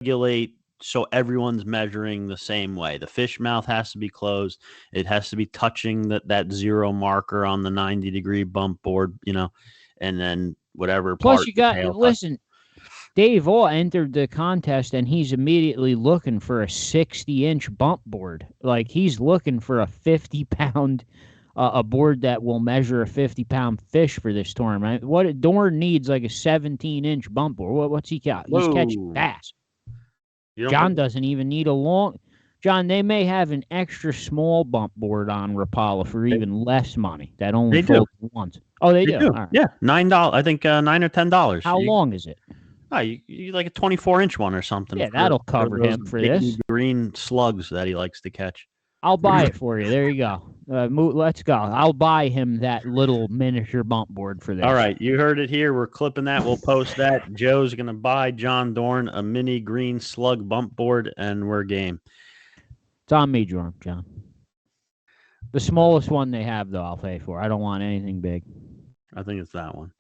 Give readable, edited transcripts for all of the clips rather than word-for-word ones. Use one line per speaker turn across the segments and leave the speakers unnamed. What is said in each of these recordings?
regulate so everyone's measuring the same way. The fish mouth has to be closed. It has to be touching that zero marker on the 90-degree bump board, and then whatever
Plus,
part
you
the
got
tail
listen. Dave All entered the contest, and he's immediately looking for a 60-inch bump board. Like he's looking for a 50-pound. A board that will measure a 50-pound fish for this tournament. What Dorn needs like a 17-inch bump board. What's he got? He's catching bass. John doesn't even need a long. John, they may have an extra small bump board on Rapala for even less money. That only folds once. Oh, they do. All right.
Yeah, $9. I think $9 or $10.
How long is it?
You like a 24-inch one or something.
Yeah, that'll cover him for this.
Green slugs that he likes to catch.
I'll buy it for you. There you go. Let's go. I'll buy him that little miniature bump board for this.
All right. You heard it here. We're clipping that. We'll post that. Joe's going to buy John Dorn a mini green slug bump board, and we're game.
It's on me, John. The smallest one they have, though, I'll pay for. I don't want anything big.
I think it's that one.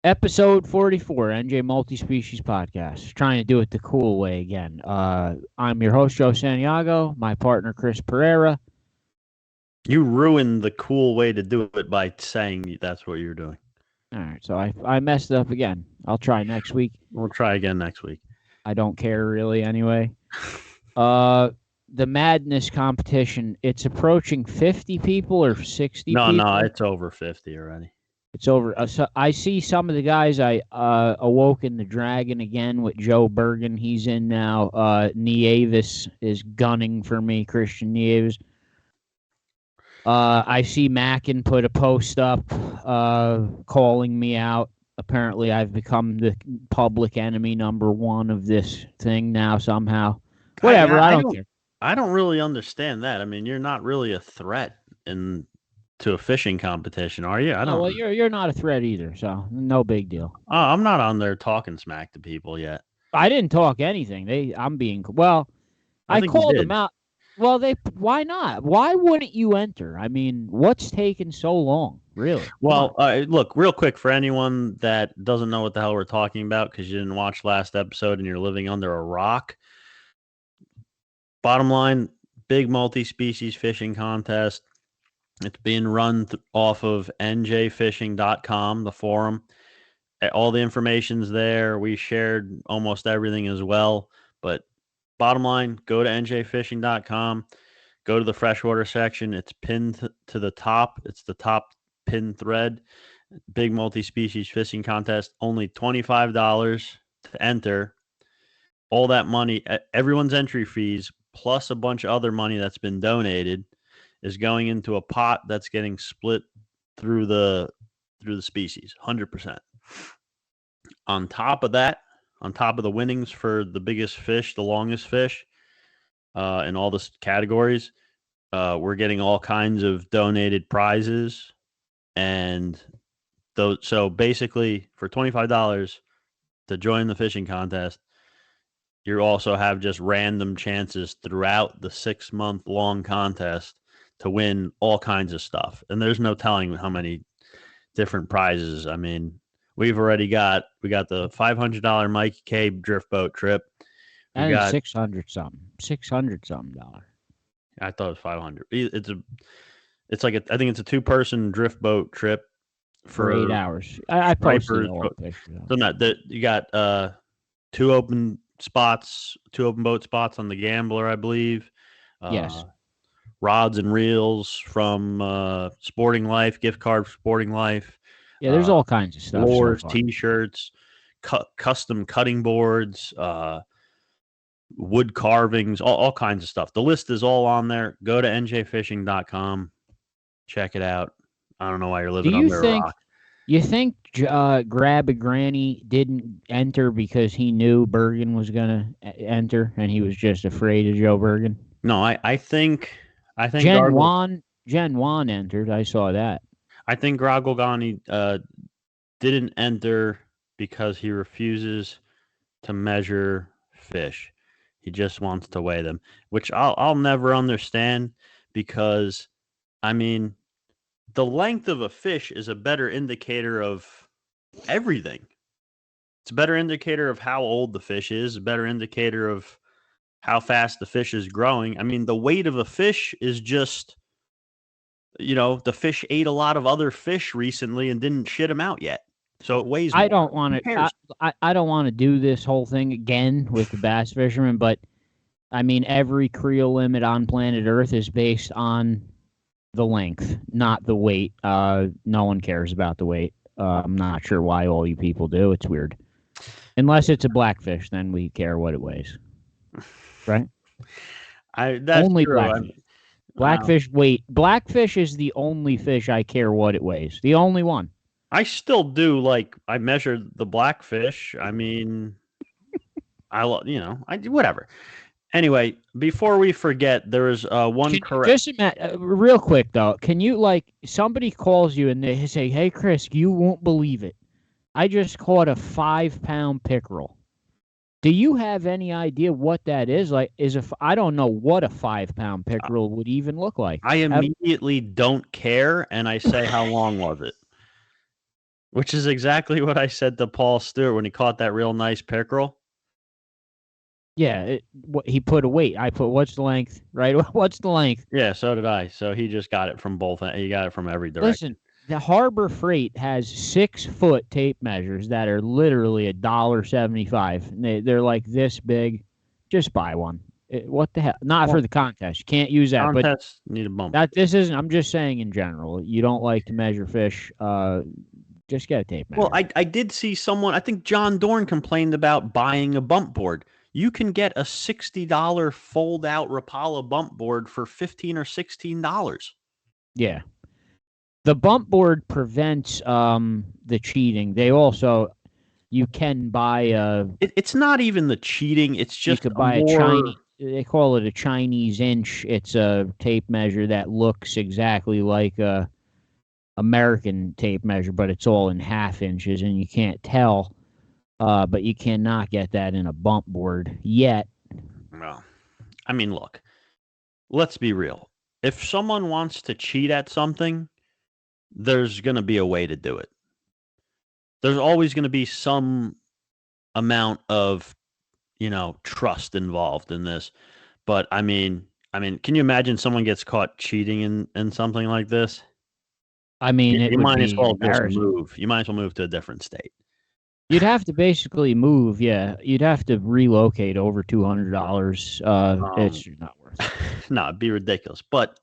Episode 44, NJ Multi-Species Podcast. Trying to do it the cool way again. I'm your host, Joe Santiago. My partner, Chris Pereira.
You ruined the cool way to do it by saying that's what you're doing.
All right, so I messed up again. I'll try next week.
We'll try again next week.
I don't care really anyway. The Madness competition, it's approaching 50 people or 60 people?
No, it's over 50 already.
It's over. So I see some of the guys. I awoke in the Dragon again with Joe Bergen. He's in now. Nieves is gunning for me. Christian Nieves. I see Mackin put a post up calling me out. Apparently, I've become the public enemy #1 of this thing now somehow. Whatever. I don't care.
I don't really understand that. I mean, you're not really a threat to a fishing competition, are you? I don't.
Well, you're not a threat either, so no big deal.
I'm not on there talking smack to people yet.
I didn't talk anything. I'm being I called them out. Well, why not? Why wouldn't you enter? I mean, what's taken so long, really?
Well, look, real quick for anyone that doesn't know what the hell we're talking about because you didn't watch last episode and you're living under a rock. Bottom line, big multi-species fishing contest. It's being run off of njfishing.com, the forum. All the information's there. We shared almost everything as well. But bottom line, go to njfishing.com, go to the freshwater section. It's pinned to the top. It's the top pinned thread. Big multi-species fishing contest. Only $25 to enter. All that money, everyone's entry fees, plus a bunch of other money that's been donated, is going into a pot that's getting split through the species, 100%. On top of that, on top of the winnings for the biggest fish, the longest fish, in all the categories, we're getting all kinds of donated prizes. And so basically for $25 to join the fishing contest, you also have just random chances throughout the 6-month-long contest to win all kinds of stuff. And there's no telling how many different prizes. I mean, we got the $500 Mike K drift boat trip.
And got $600 something.
I thought it was 500. It's like I think it's a 2-person drift boat trip for
8 hours. I posted all the pictures.
So that you got 2 open boat spots on the Gambler, I believe.
Yes.
Rods and reels from Sporting Life, gift card for Sporting Life.
Yeah, there's all kinds of stuff.
Lures, T-shirts, custom cutting boards, wood carvings, all kinds of stuff. The list is all on there. Go to njfishing.com. Check it out. I don't know why you're living under a rock.
You think Grab a Granny didn't enter because he knew Bergen was gonna enter, and he was just afraid of Joe Bergen?
No, I think
Jen Wan entered. I saw that.
I think Grogolgani didn't enter because he refuses to measure fish. He just wants to weigh them, which I'll never understand because I mean the length of a fish is a better indicator of everything. It's a better indicator of how old the fish is, a better indicator of how fast the fish is growing. I mean, the weight of a fish is just, the fish ate a lot of other fish recently and didn't shit them out yet. So it weighs more.
I don't want
Who
to.
cares?
I don't want to do this whole thing again with the bass fishermen, but I mean, every creel limit on planet Earth is based on the length, not the weight. No one cares about the weight. I'm not sure why all you people do. It's weird. Unless it's a blackfish, then we care what it weighs. Right?
That's
Only
true.
blackfish. Blackfish weight. Blackfish is the only fish I care what it weighs. The only one.
I still do I measured the blackfish. I mean, whatever. Anyway, before we forget, there is one correct.
Just real quick though, can you somebody calls you and they say, "Hey Chris, you won't believe it. I just caught a 5-pound pickerel." Do you have any idea what that is? I don't know what a 5-pound pickerel would even look like.
I immediately don't care, and I say, "How long was it?" Which is exactly what I said to Paul Stewart when he caught that real nice pickerel.
Yeah, he put a weight. I put what's the length, right? What's the length?
Yeah, so did I. So he just got it from both. He got it from every direction.
Listen, the Harbor Freight has 6-foot tape measures that are literally $1.75. They're like this big. Just buy one. What the hell? Not for the contest. You can't use that.
Contests need a bump.
This isn't. I'm just saying in general. You don't like to measure fish. Just get a tape measure.
Well, I did see someone. I think John Dorn complained about buying a bump board. You can get a $60 fold-out Rapala bump board for $15 or $16.
Yeah. The bump board prevents the cheating. They also, you can buy
It's not even the cheating. It's just
you could buy a Chinese. They call it a Chinese inch. It's a tape measure that looks exactly like a American tape measure, but it's all in half inches, and you can't tell. But you cannot get that in a bump board yet.
Well, I mean, look, let's be real. If someone wants to cheat at something, there's going to be a way to do it. There's always going to be some amount of, trust involved in this. But I mean, can you imagine someone gets caught cheating in something like this?
I mean,
you might as well just move. You might as well move to a different state.
You'd have to basically move, yeah. You'd have to relocate over $200. It's not worth it.
No, it'd be ridiculous. But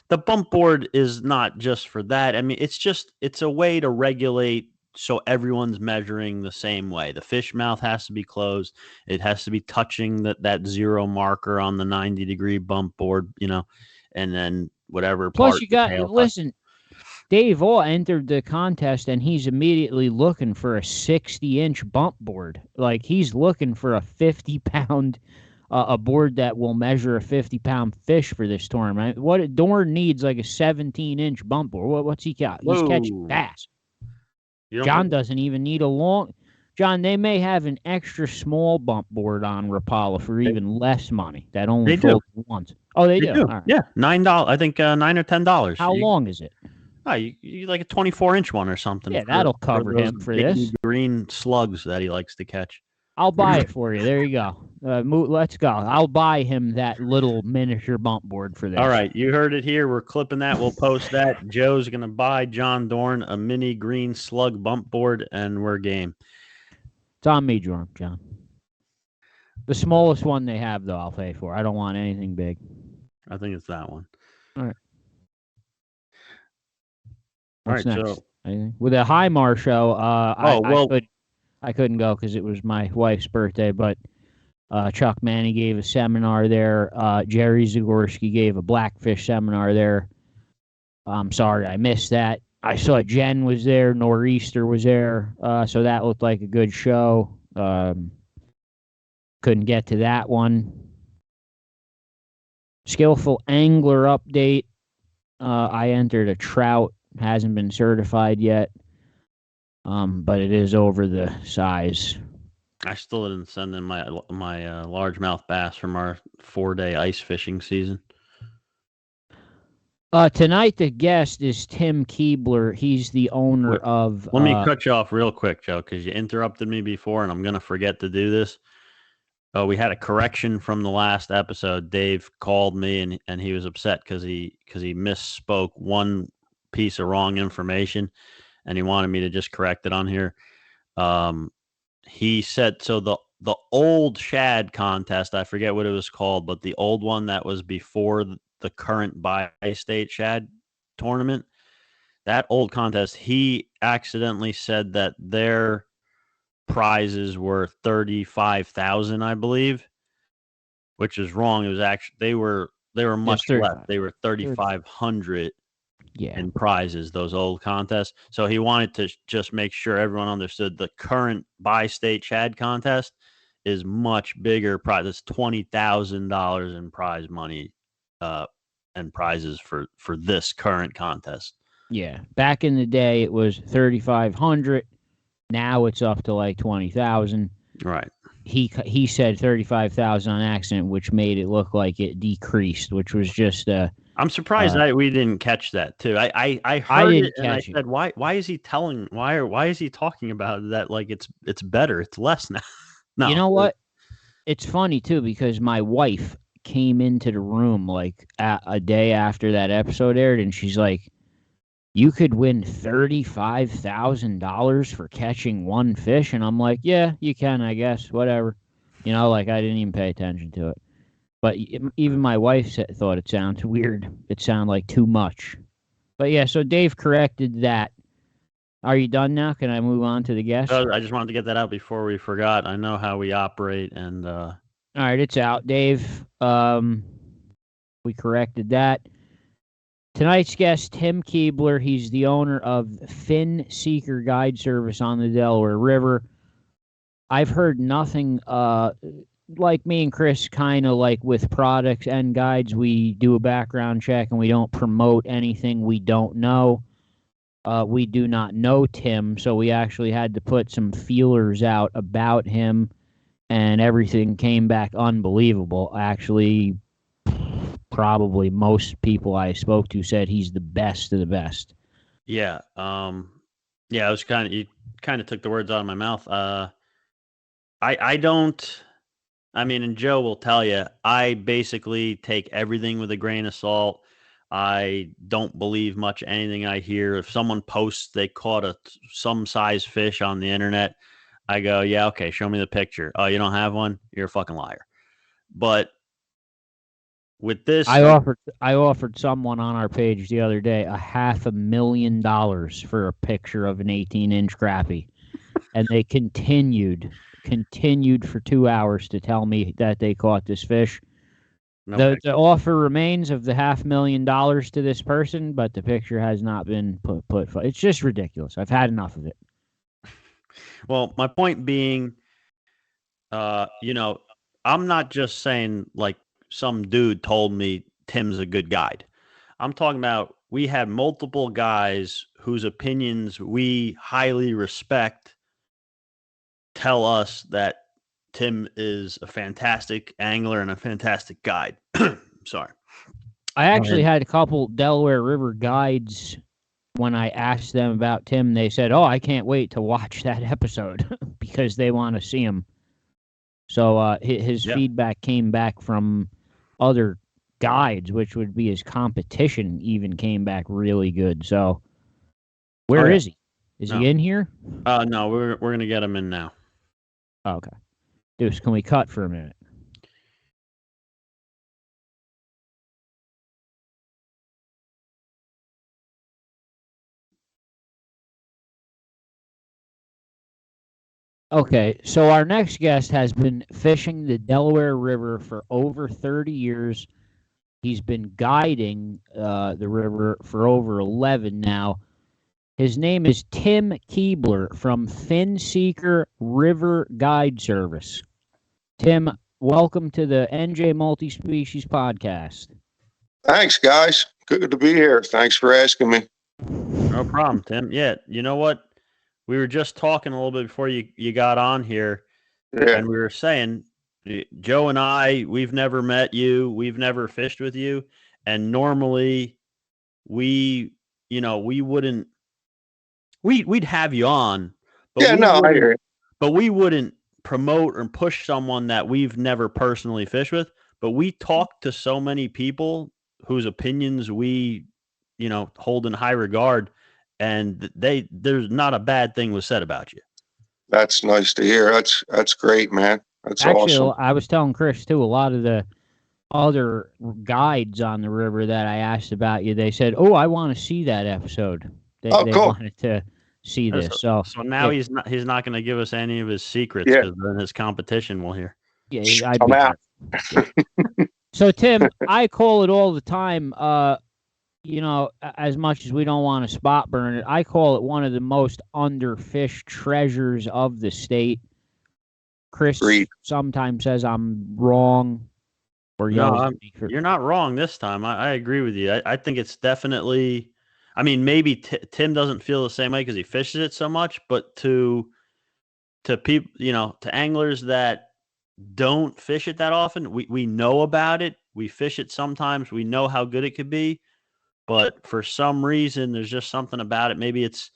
the bump board is not just for that. I mean, it's a way to regulate so everyone's measuring the same way. The fish mouth has to be closed. It has to be touching that zero marker on the 90-degree bump board, and then whatever.
Plus, you got listen. Dave All entered the contest, and he's immediately looking for a 60-inch bump board. He's looking for a 50-pound, a board that will measure a 50-pound fish for this tournament. What Dorn needs like a 17-inch bump board. What's he got? He's catching bass. John doesn't even need a long. John, they may have an extra small bump board on Rapala for even less money. That only folds once. Oh, they do. All right.
Yeah, $9. I think $9 or $10.
How long is it?
Oh, you like a 24-inch one or something.
Yeah, that'll cover him for this.
Green slugs that he likes to catch.
I'll buy it for you. There you go. Let's go. I'll buy him that little miniature bump board for this.
All right, you heard it here. We're clipping that. We'll post that. Joe's going to buy John Dorn a mini green slug bump board, and we're game.
It's on me, John. The smallest one they have, though, I'll pay for. I don't want anything big.
I think it's that one.
All right.
What's
next?
So
with a Highmar show, I couldn't go because it was my wife's birthday, but Chuck Manny gave a seminar there. Jerry Zagorski gave a blackfish seminar there. I'm sorry I missed that. I saw Jen was there, Nor'easter was there, so that looked like a good show. Couldn't get to that one. Skillful angler update. I entered a trout, hasn't been certified yet, but it is over the size.
I still didn't send in my largemouth bass from our 4-day ice fishing season.
Tonight the guest is Tim Keebler. He's the owner of.
Let me cut you off real quick, Joe, because you interrupted me before, and I'm gonna forget to do this. We had a correction from the last episode. Dave called me and he was upset because he misspoke one piece of wrong information, and he wanted me to just correct it on here. He said so the old Shad contest, I forget what it was called, but the old one that was before the current bi-state Shad tournament, that old contest, he accidentally said that their prizes were 35,000, I believe, which is wrong. It was actually they were much less. They were 3,500 in prizes, those old contests. So he wanted to just make sure everyone understood the current bi-state Shad contest is much bigger prize. It's $20,000 in prize money and prizes for this current contest.
Yeah, back in the day it was 3,500. Now it's up to like 20,000.
Right.
He said 35,000 on accident, which made it look like it decreased, which was just.
I'm surprised we didn't catch that too. I heard it and I said, why is he telling? Why is he talking about that? Like it's better, it's less now. No,
you know what? It's funny too because my wife came into the room like a day after that episode aired, and she's like, "You could win $35,000 for catching one fish," and I'm like, "Yeah, you can, I guess. Whatever." Like I didn't even pay attention to it. But even my wife thought it sounded weird. It sounded like too much. But yeah, so Dave corrected that. Are you done now? Can I move on to the guest?
I just wanted to get that out before we forgot. I know how we operate, and
all right, it's out, Dave. We corrected that. Tonight's guest, Tim Keebler. He's the owner of Fin Seeker Guide Service on the Delaware River. I've heard nothing. Like me and Chris, kind of like with products and guides, we do a background check and we don't promote anything we don't know. We do not know Tim, so we actually had to put some feelers out about him, and everything came back unbelievable. Actually, probably most people I spoke to said he's the best of the best.
Yeah. Yeah, it was you kind of took the words out of my mouth. I don't. I mean, and Joe will tell you, I basically take everything with a grain of salt. I don't believe much anything I hear. If someone posts they caught some size fish on the internet, I go, yeah, okay, show me the picture. Oh, you don't have one? You're a fucking liar. But with this,
I offered someone on our page the other day $500,000 for a picture of an 18-inch crappie, and they continued for 2 hours to tell me that they caught this fish. The offer remains of the $500,000 to this person, but the picture has not been put. It's just ridiculous. I've had enough of it.
Well, my point being, I'm not just saying like some dude told me Tim's a good guide. I'm talking about we had multiple guys whose opinions we highly respect tell us that Tim is a fantastic angler and a fantastic guide. Sorry.
I actually had a couple Delaware River guides when I asked them about Tim. They said, "Oh, I can't wait to watch that episode," because they want to see him. So his feedback came back from other guides, which would be his competition, even came back really good. So where is he? Is he in here?
No, we're going to get him in now.
Oh, okay. Deuce, can we cut for a minute? Okay, so our next guest has been fishing the Delaware River for over 30 years. He's been guiding the river for over 11 now. His name is Tim Keebler from Finseeker River Guide Service. Tim, welcome to the NJ Multi-Species Podcast.
Thanks, guys. Good to be here. Thanks for asking me.
No problem, Tim. Yeah, you know what? We were just talking a little bit before you got on here,
Yeah.
and we were saying, Joe and I, we've never met you, we've never fished with you, and normally we, we wouldn't, we'd have you on, but
Yeah, no, I hear it.
we wouldn't promote or push someone that we've never personally fished with. But we talk to so many people whose opinions we, hold in high regard, and there's not a bad thing was said about you.
That's nice to hear. That's great, man. That's
Actually,
awesome.
I was telling Chris too, a lot of the other guides on the river that I asked about you, they said, "Oh, I want to see that episode." They
Cool.
wanted to see this. So
now he's not going to give us any of his secrets,
Yeah.
because then his competition will hear.
Yeah, I'd
I'm
be
out.
So Tim, I call it all the time. As much as we don't want to spot burn it, I call it one of the most underfished treasures of the state. Chris sometimes says I'm wrong, or
No, you're not wrong this time. I agree with you. I think it's definitely. I mean, maybe Tim doesn't feel the same way because he fishes it so much, but to people, to anglers that don't fish it that often, we know about it. We fish it sometimes. We know how good it could be, but for some reason, there's just something about it. Maybe it's,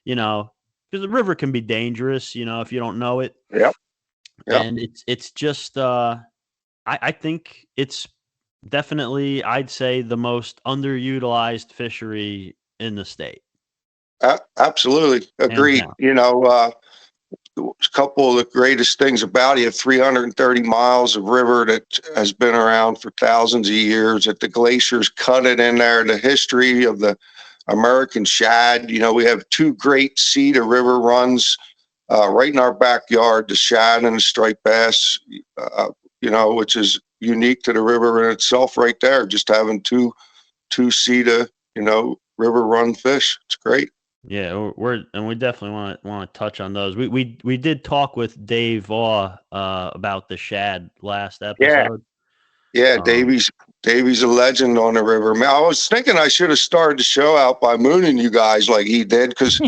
because the river can be dangerous, if you don't know it.
Yep.
And it's just, I think it's definitely, I'd say, the most underutilized fishery in the state.
Absolutely agreed. A couple of the greatest things about it, you have 330 miles of river that has been around for thousands of years, that the glaciers cut it in there, the history of the American shad. We have two great sea-to river runs right in our backyard, the shad and the striped bass, which is unique to the river in itself right there, just having two sea-to, river run fish. It's great.
Yeah, we definitely want to touch on those. We did talk with Dave Vaugh about the shad last episode.
Yeah, Davey's a legend on the river. Man, I was thinking I should have started the show out by mooning you guys like he did, because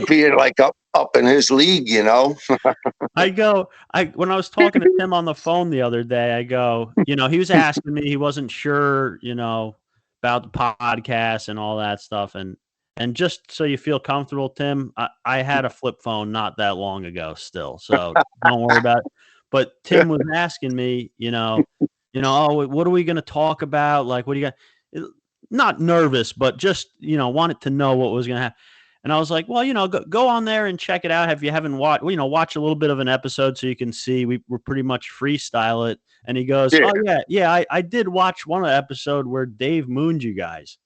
being like up in his league, when
I was talking to Tim on the phone the other day, I go, he was asking me, he wasn't sure, about the podcast and all that stuff, and just so you feel comfortable, Tim, I had a flip phone not that long ago still, so don't worry about it. But Tim was asking me, oh, what are we going to talk about? Like, what do you got? Not nervous, but just, wanted to know what was going to happen. And I was like, well, go on there and check it out. If you haven't watched, watch a little bit of an episode so you can see we're pretty much freestyle it. And he goes, oh, yeah, I did watch one episode where Dave mooned you guys.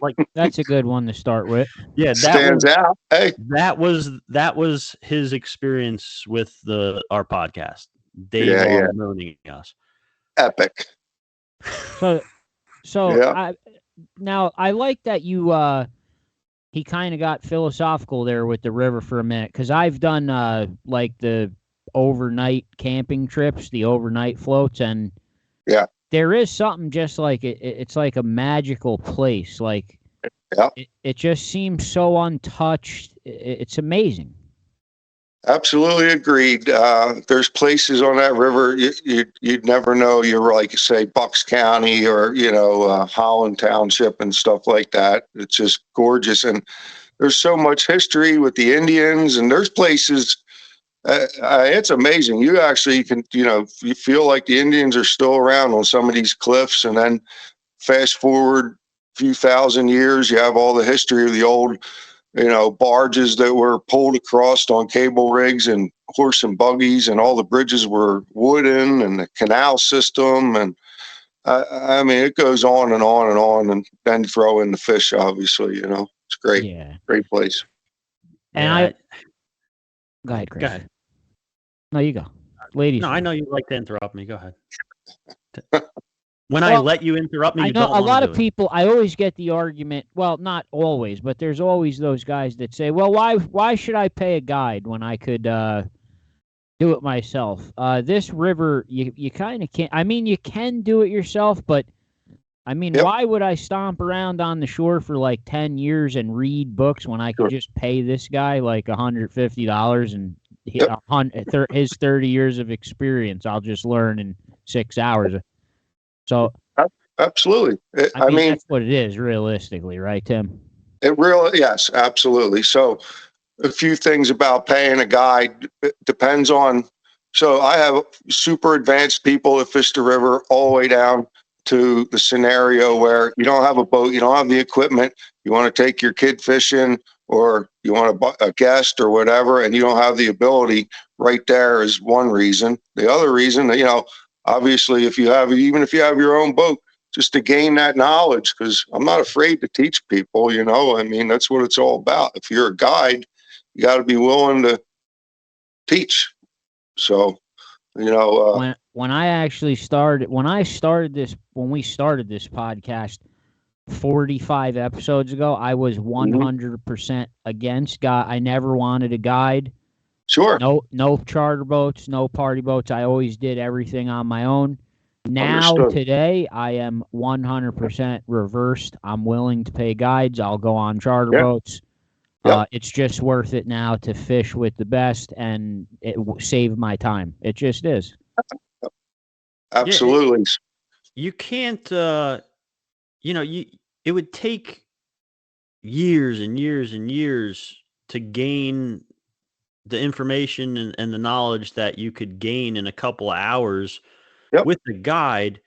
Like, that's a good one to start with.
Yeah,
stands out. Hey,
that was his experience with our podcast. Dave mooning us.
Epic.
So now I like that you he kind of got philosophical there with the river for a minute, because I've done like the overnight camping trips, the overnight floats, and there is something just like it's like a magical place. Like it just seems so untouched. It's amazing.
Absolutely agreed. There's places on that river you'd never know. You're like, say, Bucks County or Holland Township and stuff like that. It's just gorgeous, and there's so much history with the Indians. And there's places. It's amazing. You actually can, you feel like the Indians are still around on some of these cliffs, and then fast forward a few thousand years, you have all the history of the old barges that were pulled across on cable rigs and horse and buggies, and all the bridges were wooden, and the canal system. And I mean, it goes on and on and on. And then throw in the fish, obviously, it's great.
Yeah.
Great place.
And go ahead, Chris.
Go ahead.
No, you go. Ladies.
No, I know you like to interrupt me. Go ahead. when I let you interrupt me,
I
you
know
don't
a lot
want to
of
do it.
people. I always get the argument. Well, not always, but there's always those guys that say, "Well, why should I pay a guide when I could do it myself?" This river, you kind of can't. I mean, you can do it yourself, but I mean,
Yep.
why would I stomp around on the shore for like 10 years and read books when I could
Sure.
just pay this guy like $150 and
Yep.
his 30 years of experience? I'll just learn in 6 hours. So,
Absolutely.
I mean, that's what it is realistically, right, Tim?
It really, yes, absolutely. So a few things about paying a guide. It depends on, so I have super advanced people that fish the river all the way down to the scenario where you don't have a boat, you don't have the equipment, you want to take your kid fishing, or you want a guest or whatever, and you don't have the ability. Right there is one reason. The other reason, obviously, even if you have your own boat, just to gain that knowledge, because I'm not afraid to teach people, I mean, that's what it's all about. If you're a guide, you got to be willing to teach. So,
When I actually started, when we started this podcast 45 episodes ago, I was 100% against guide. I never wanted a guide.
Sure.
No charter boats, no party boats. I always did everything on my own. Now,
Understood.
today, I am 100% reversed. I'm willing to pay guides. I'll go on charter boats.
Yep.
It's just worth it now to fish with the best, and it save my time. It just is.
Absolutely.
You can't, it would take years and years and years to gain the information and the knowledge that you could gain in a couple of hours with the guide.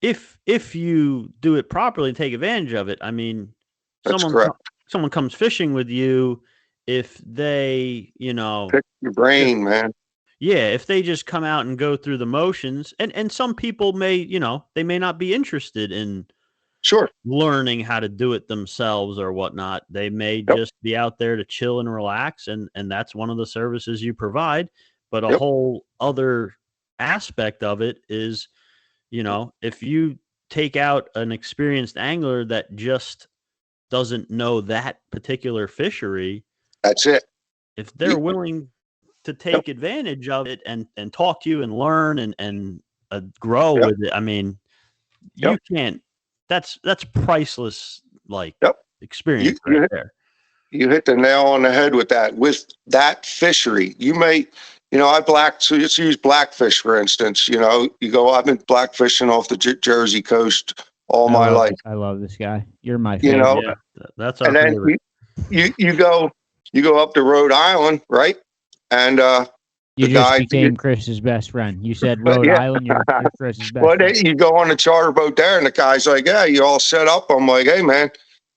If you do it properly and take advantage of it, I mean,
That's correct.
someone comes fishing with you, if they,
pick your brain, man.
Yeah, if they just come out and go through the motions, and some people may, they may not be interested in learning how to do it themselves or whatnot. They may just be out there to chill and relax, and that's one of the services you provide. But a whole other aspect of it is, if you take out an experienced angler that just doesn't know that particular fishery,
that's it.
If they're willing to take advantage of it and talk to you and learn and grow with it, I mean, you can't. That's priceless, experience right there.
You hit the nail on the head with that. With that fishery, you may, so let's use blackfish, for instance. I've been blackfishing off the Jersey coast all my life.
I love this guy. You're my favorite.
That's our favorite.
You go up to Rhode Island, right? And
you just became Chris's best friend. You said Rhode Island, you're Chris's best friend.
Well, you go on a charter boat there, and the guy's like, "Yeah, you all set up?" I'm like, "Hey, man,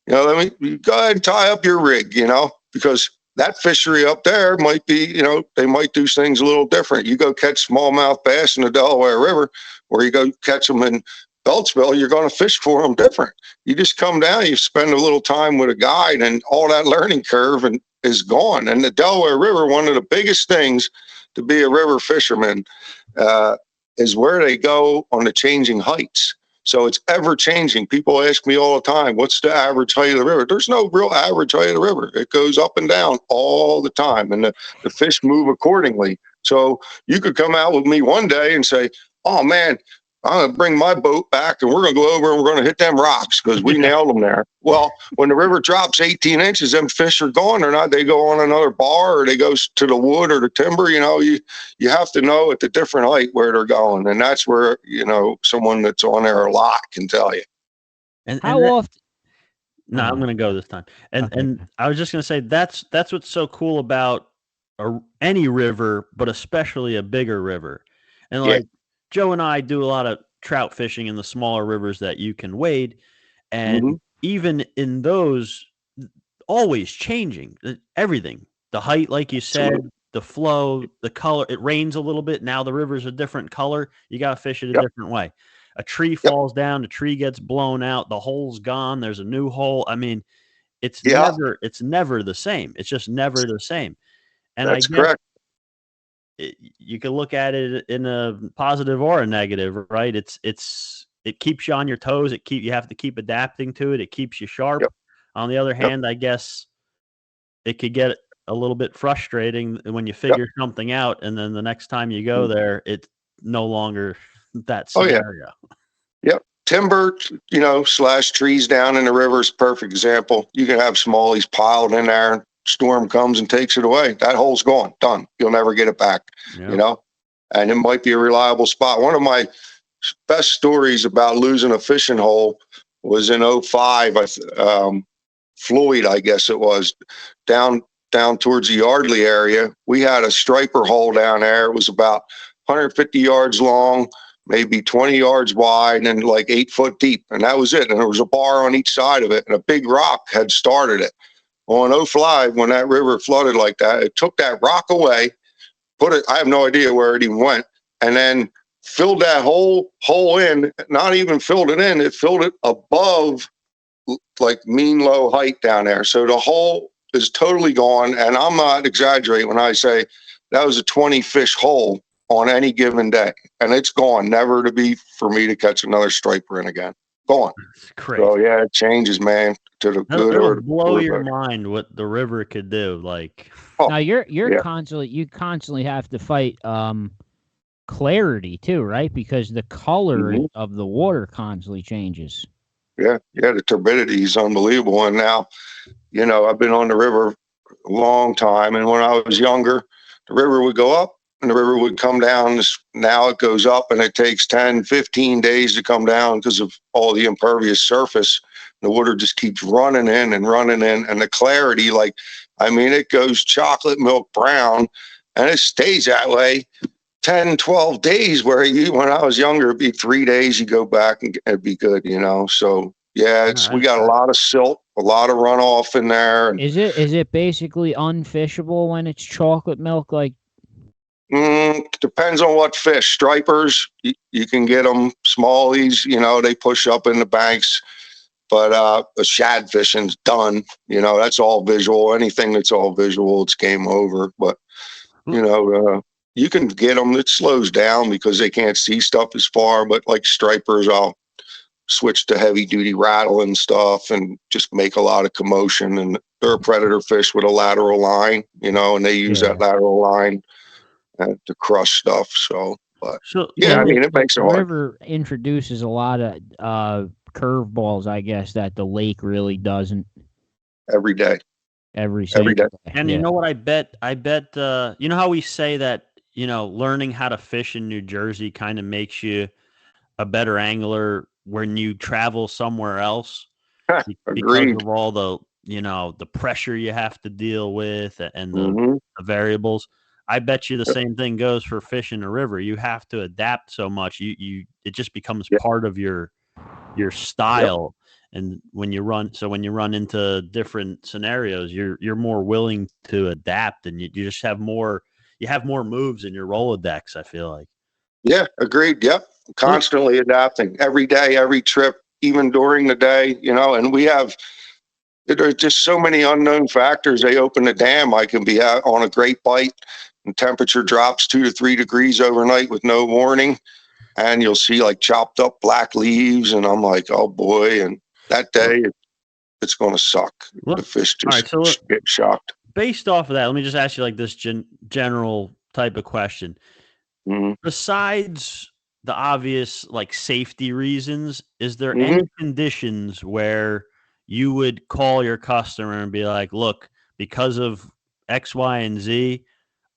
let me go ahead and tie up your rig, because that fishery up there might be, they might do things a little different. You go catch smallmouth bass in the Delaware River, or you go catch them in Beltsville, you're going to fish for them different. You just come down, you spend a little time with a guide, and all that learning curve is gone. And the Delaware River, one of the biggest things to be a river fisherman is where they go on the changing heights. So it's ever changing. People ask me all the time, what's the average height of the river? There's no real average height of the river. It goes up and down all the time, and the fish move accordingly. So you could come out with me one day and say, oh man, I'm going to bring my boat back and we're going to go over and we're going to hit them rocks because we nailed them there. Well, when the river drops 18 inches, them fish are gone or not. They go on another bar or they go to the wood or the timber. You have to know at the different height where they're going. And that's where, someone that's on there a lot can tell you.
And
how often?
No, I'm going to go this time. And I was just going to say, that's what's so cool about any river, but especially a bigger river. And Joe and I do a lot of trout fishing in the smaller rivers that you can wade. And even in those, always changing everything. The height, like you said, the flow, the color. It rains a little bit. Now the river's a different color. You got to fish it a different way. A tree falls down, the tree gets blown out, the hole's gone, there's a new hole. I mean, it's never the same. It's just never the same. And
that's correct.
You can look at it in a positive or a negative, right? It's it keeps you on your toes. You have to keep adapting to it. It keeps you sharp.
Yep.
On the other hand, I guess it could get a little bit frustrating when you figure something out, and then the next time you go there, it's no longer that scenario.
Yep. Timber, / trees down in the river is a perfect example. You can have smallies piled in there. Storm comes and takes it away. That hole's gone. Done. You'll never get it back. And it might be a reliable spot. One of my best stories about losing a fishing hole was in 05. Floyd, I guess it was, down towards the Yardley area. We had a striper hole down there. It was about 150 yards long, maybe 20 yards wide, and like 8 foot deep. And that was it. And there was a bar on each side of it, and a big rock had started it. On 05, when that river flooded like that, it took that rock away, I have no idea where it even went, and then filled that hole in, not even filled it in, it filled it above like mean low height down there. So the hole is totally gone. And I'm not exaggerating when I say that was a 20 fish hole on any given day. And it's gone, never to be for me to catch another striper in again. Gone.
It's crazy.
So yeah, it changes, man, to the good.
It'll blow your mind what the river could do. Like,
now you're constantly have to fight clarity too, right? Because the color of the water constantly changes.
Yeah, the turbidity is unbelievable. And now, I've been on the river a long time. And when I was younger, the river would go up and the river would come down. Now it goes up and it takes 10, 15 days to come down because of all the impervious surface. The water just keeps running in. And the clarity, it goes chocolate milk brown and it stays that way 10, 12 days, where when I was younger, it'd be 3 days, you go back and it'd be good, So yeah, we got a lot of silt, a lot of runoff in there. And,
is it basically unfishable when it's chocolate milk?
Depends on what fish. Stripers, you can get them. Smallies, they push up in the banks. But shad fishing's done. That's all visual. Anything that's all visual, it's game over. But you can get them. It slows down because they can't see stuff as far. But like stripers, I'll switch to heavy duty rattle and stuff and just make a lot of commotion. And they're a predator fish with a lateral line, and they use that lateral line to crush stuff. So, but it makes it hard.
The river introduces a lot of curveballs, I guess, that the lake really doesn't.
Every day.
Every day.
And you know what? I bet, you know how we say that, learning how to fish in New Jersey kind of makes you a better angler when you travel somewhere else because of all the, the pressure you have to deal with and the variables. I bet you the same thing goes for fishing a river. You have to adapt so much. It just becomes part of your style. And when you run into different scenarios, you're more willing to adapt, and you just have more moves in your Rolodex, I feel like.
Yeah, agreed. Yep. Constantly adapting every day, every trip, even during the day, and there's just so many unknown factors. They open the dam. I can be out on a great bite and temperature drops 2 to 3 degrees overnight with no warning. And you'll see chopped up black leaves. And I'm like, oh boy. And that day it's going to suck. The fish just get shocked.
Based off of that, let me just ask you this general type of question. Besides the obvious safety reasons, is there any conditions where you would call your customer and be like, look, because of X, Y, and Z,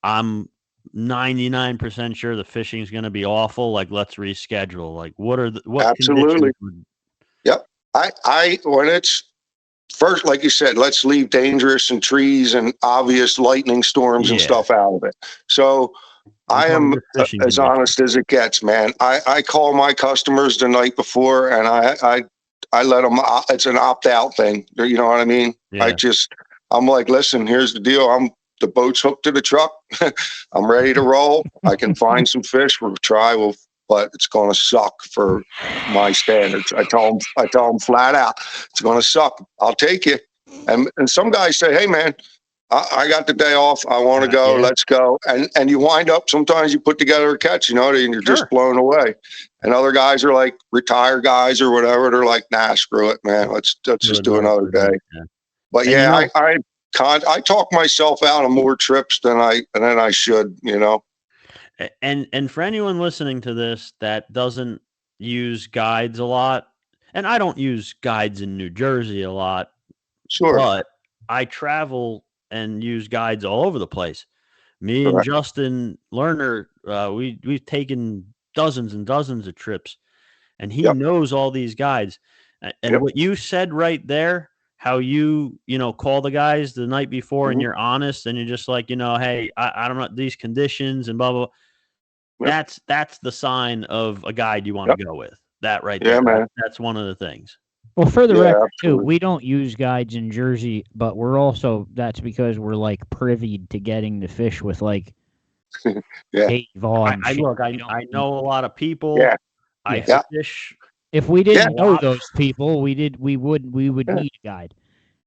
I'm 99% sure the fishing is going to be awful. Let's reschedule. What
Absolutely.
Conditions
Yep. When it's first, like you said, let's leave dangerous and trees and obvious lightning storms and stuff out of it. So I am as honest as it gets, man. I call my customers the night before and I let them, it's an opt-out thing. You know what I mean? Yeah. I'm like, listen, here's the deal. The boat's hooked to the truck. I'm ready to roll. I can find some fish. But it's going to suck for my standards. I tell them flat out, it's going to suck. I'll take you. And some guys say, hey man, I got the day off. I want to go.
Yeah.
Let's go. And you wind up, sometimes you put together a catch, and you're
Sure.
just blown away. And other guys are like retired guys or whatever. They're like, nah, screw it, man. Let's just do another day.
Yeah.
But
And
yeah, I talk myself out on more trips than I should,
And for anyone listening to this that doesn't use guides a lot, and I don't use guides in New Jersey a lot,
Sure.
but I travel and use guides all over the place. Me and
Correct.
Justin Lerner, we've taken dozens and dozens of trips, and he
Yep.
knows all these guides. And
Yep.
what you said right there, how you call the guys the night before and you're honest and you're just like, hey, I don't know these conditions and blah blah.
Yep.
That's the sign of a guide you want to go with. That right
Yeah,
there.
man.
That's one of the things.
Well, for the record, too,
absolutely.
we don't use guides in Jersey, but that's because we're like privy to getting to fish with like
Yeah.
Dave on.
I know a lot of people.
Yeah.
I
Yeah.
fish.
If we didn't
Yeah.
know those people, we would
Yeah.
need a guide.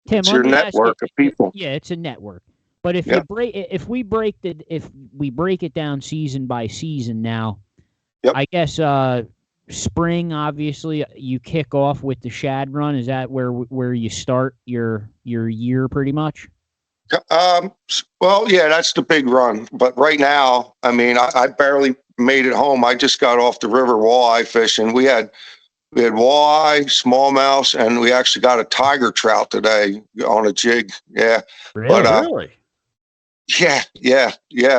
Tim,
It's
let
your
me ask
network
you,
of people.
Yeah, it's a network. But if
Yeah.
if we break it down season by season now,
Yep.
I guess spring, obviously, you kick off with the Shad run. Is that where you start your year pretty much?
Well, yeah, that's the big run. But right now, I mean, I barely made it home. I just got off the river walleye fishing. We had walleye, smallmouth, and we actually got a tiger trout today on a jig. Yeah.
Really?
But,
Really?
Yeah.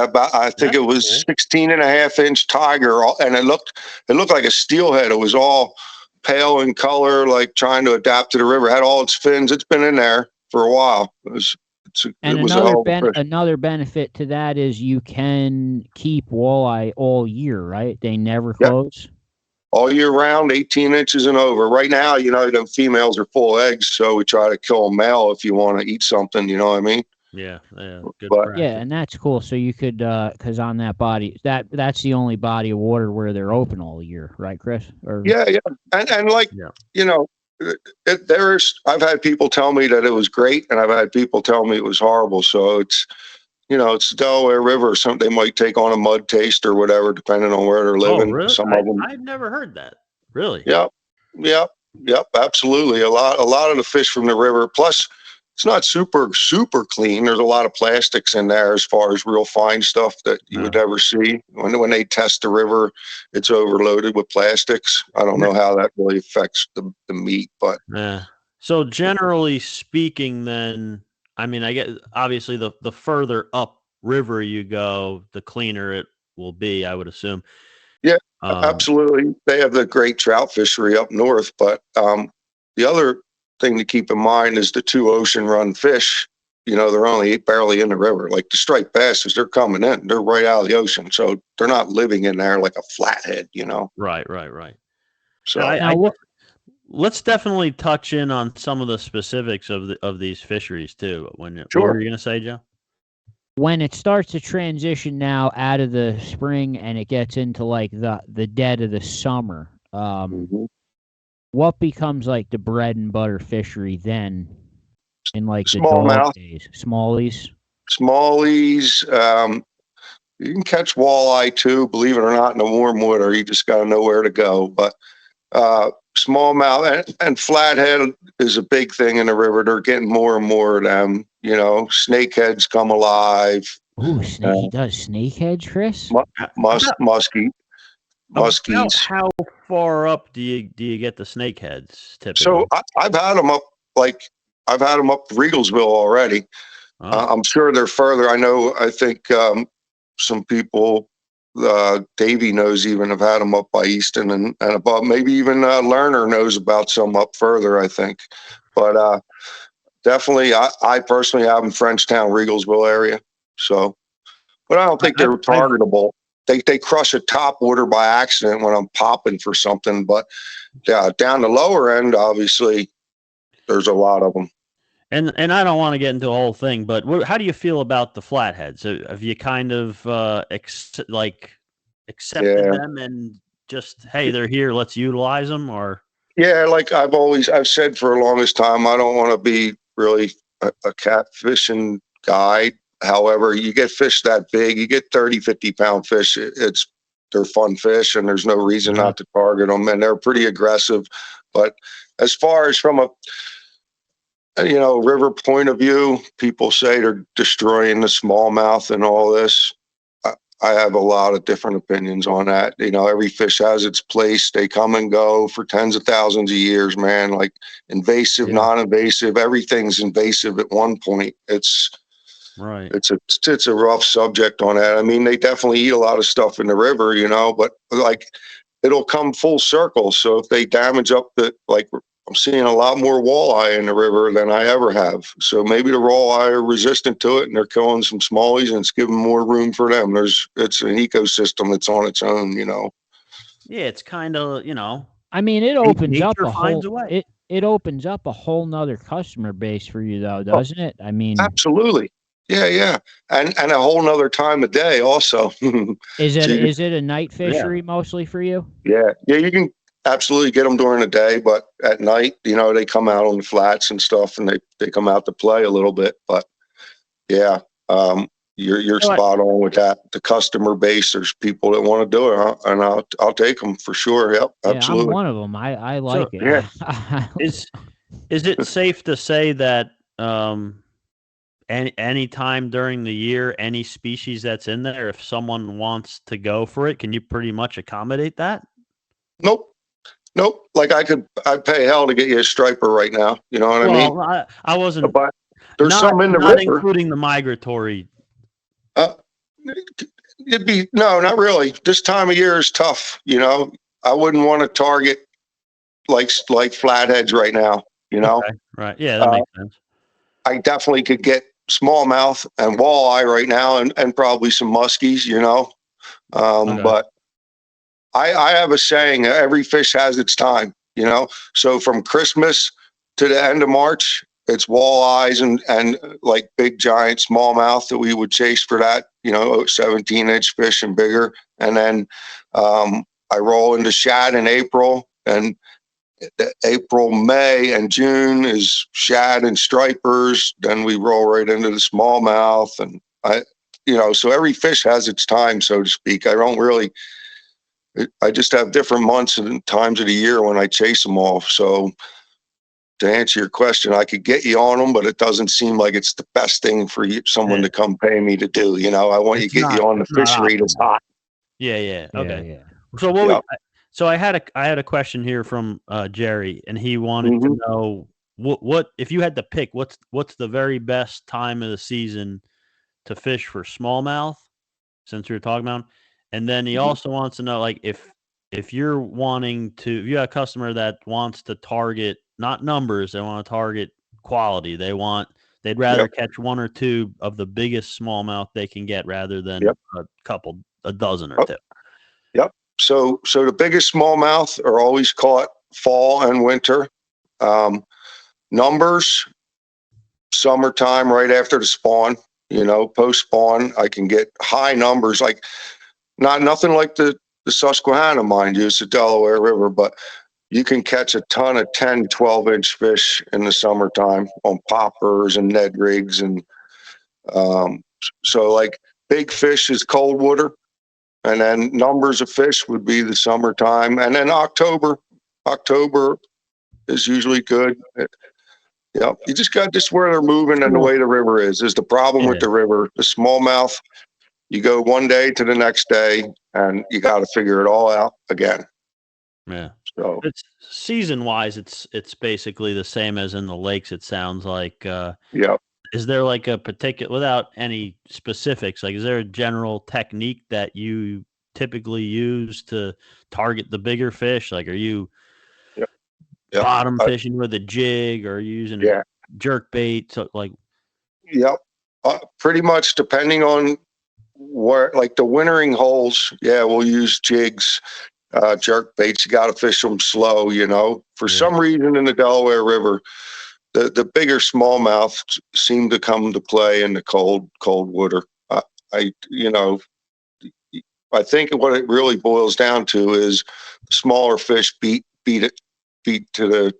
But I think
That's
it was
cool.
16.5-inch tiger, and it looked like a steelhead. It was all pale in color, like trying to adapt to the river. Had all its fins. It's been in there for a while. It was a hell of a fish.
Another benefit to that is you can keep walleye all year, right? They never close.
All year round, 18 inches and over. Right now, the females are full of eggs, so we try to kill a male if you want to eat something. You know what I mean?
Yeah. Good
But-
practice.
Yeah, and that's cool. So you could, because on that body, that's the only body of water where they're open all year, right, Chris?
Yeah, and like I've had people tell me that it was great, and I've had people tell me it was horrible. So it's it's the Delaware River. They might take on a mud taste or whatever, depending on where they're living.
Oh, really?
Some of them.
I've never heard that. Really?
Yep. Absolutely. A lot of the fish from the river. Plus, it's not super clean. There's a lot of plastics in there as far as real fine stuff that you would never see. When they test the river, it's overloaded with plastics. I don't know how that really affects the meat, but
yeah. So generally speaking, then, I mean, I get obviously the further up river you go, the cleaner it will be, I would assume.
Yeah, absolutely. They have the great trout fishery up north, but the other thing to keep in mind is the two ocean run fish. They're only barely in the river. Like the striped basses, they're coming in. They're right out of the ocean, so they're not living in there like a flathead.
Right.
So
let's definitely touch in on some of the specifics of these fisheries too. What
Sure.
were you going to say, Joe?
When it starts to transition now out of the spring and it gets into like the dead of the summer, what becomes like the bread and butter fishery then in like the dog days? Smallies?
You can catch walleye too, believe it or not, in the warm water. You just got to know where to go. But smallmouth and flathead is a big thing in the river. They're getting more and more of them. Snakeheads come alive.
Ooh, he does snakeheads, Chris?
Muskie. Muskies.
How far up do you get the snakeheads typically?
So I've had them up Regalsville already. I'm sure they're further. I think some people, Davey knows, even have had them up by Easton and above. Maybe even Lerner knows about some up further, I think. But definitely, I personally have in Frenchtown, Regalsville area. So, but I don't think they're targetable. They crush a topwater by accident when I'm popping for something. But down the lower end, obviously, there's a lot of them.
And I don't want to get into the whole thing, but how do you feel about the flatheads? Have you kind of accepted them and just, hey, they're here, let's utilize them? Or
like I've said for the longest time, I don't want to be really a catfishing guide. However, you get fish that big, you get 30, 50-pound fish. They're fun fish, and there's no reason not to target them, and they're pretty aggressive. But as far as from a river point of view, people say they're destroying the smallmouth and all this. I have a lot of different opinions on that. Every fish has its place. They come and go for tens of thousands of years, man. Like invasive, non-invasive, everything's invasive at one point. It's a rough subject on that. I mean, they definitely eat a lot of stuff in the river, but like it'll come full circle. So if they damage up I'm seeing a lot more walleye in the river than I ever have. So maybe the walleye are resistant to it and they're killing some smallies and it's giving more room for them. It's an ecosystem that's on its own,
Yeah, it's kind of,
I mean, it opens up
nature
a
finds
whole
a way.
it opens up a whole nother customer base for you though, doesn't it? I mean,
absolutely. Yeah. And a whole nother time of day also.
Is it a night fishery mostly for you?
Yeah. You can absolutely get them during the day, but at night, they come out on the flats and stuff, and they come out to play a little bit. But yeah, you're spot on with that. The customer base, there's people that want to do it, and I'll take them for sure. Yep, absolutely.
Yeah, I'm one of them. I like it.
Yeah.
Is it safe to say that any time during the year, any species that's in there, if someone wants to go for it, can you pretty much accommodate that?
Nope. Like I'd pay hell to get you a striper right now. You know what I mean?
Well, I wasn't.
But there's some in the
not
river,
including the migratory.
It'd be not really. This time of year is tough. I wouldn't want to target like flatheads right now.
Okay, right? Yeah, that makes sense.
I definitely could get smallmouth and walleye right now, and probably some muskies.
Okay.
But I have a saying: every fish has its time. So from Christmas to the end of March, it's walleyes and like big giant smallmouth that we would chase for that, 17-inch fish and bigger. And then I roll into shad in April, and April, May, and June is shad and stripers. Then we roll right into the smallmouth, and so every fish has its time, so to speak. I just have different months and times of the year when I chase them all. So to answer your question, I could get you on them, but it doesn't seem like it's the best thing for someone to come pay me to do. I want to get you on the fishery that's hot.
Yeah. Okay.
Yeah.
So I had a question here from Jerry, and he wanted to know what if you had to pick what's the very best time of the season to fish for smallmouth, since we were talking about. And then he also wants to know, like, if you're if you have a customer that wants to target not numbers, they want to target quality. They'd rather catch one or two of the biggest smallmouth they can get rather than a dozen or two.
Yep. So the biggest smallmouth are always caught fall and winter. Numbers, summertime, right after the spawn. Post spawn, I can get high numbers, like nothing like the Susquehanna, mind you. It's the Delaware River, but you can catch a ton of 10, 12-inch fish in the summertime on poppers and Ned rigs. And so like big fish is cold water, and then numbers of fish would be the summertime. And then October is usually good. Yeah, you just got where they're moving and the way the river is the problem with the river. The smallmouth, you go one day to the next day, and you got to figure it all out again.
Yeah.
So
it's season-wise, it's basically the same as in the lakes. It sounds like. Is there like a particular, without any specifics, like is there a general technique that you typically use to target the bigger fish? Like, are you bottom fishing with a jig, or are you using a jerk bait? So like,
pretty much depending on where, like the wintering holes. We'll use jigs, jerk baits. You got to fish them slow. For some reason in the Delaware River, the bigger smallmouth seem to come to play in the cold water. I think what it really boils down to is the smaller fish beat to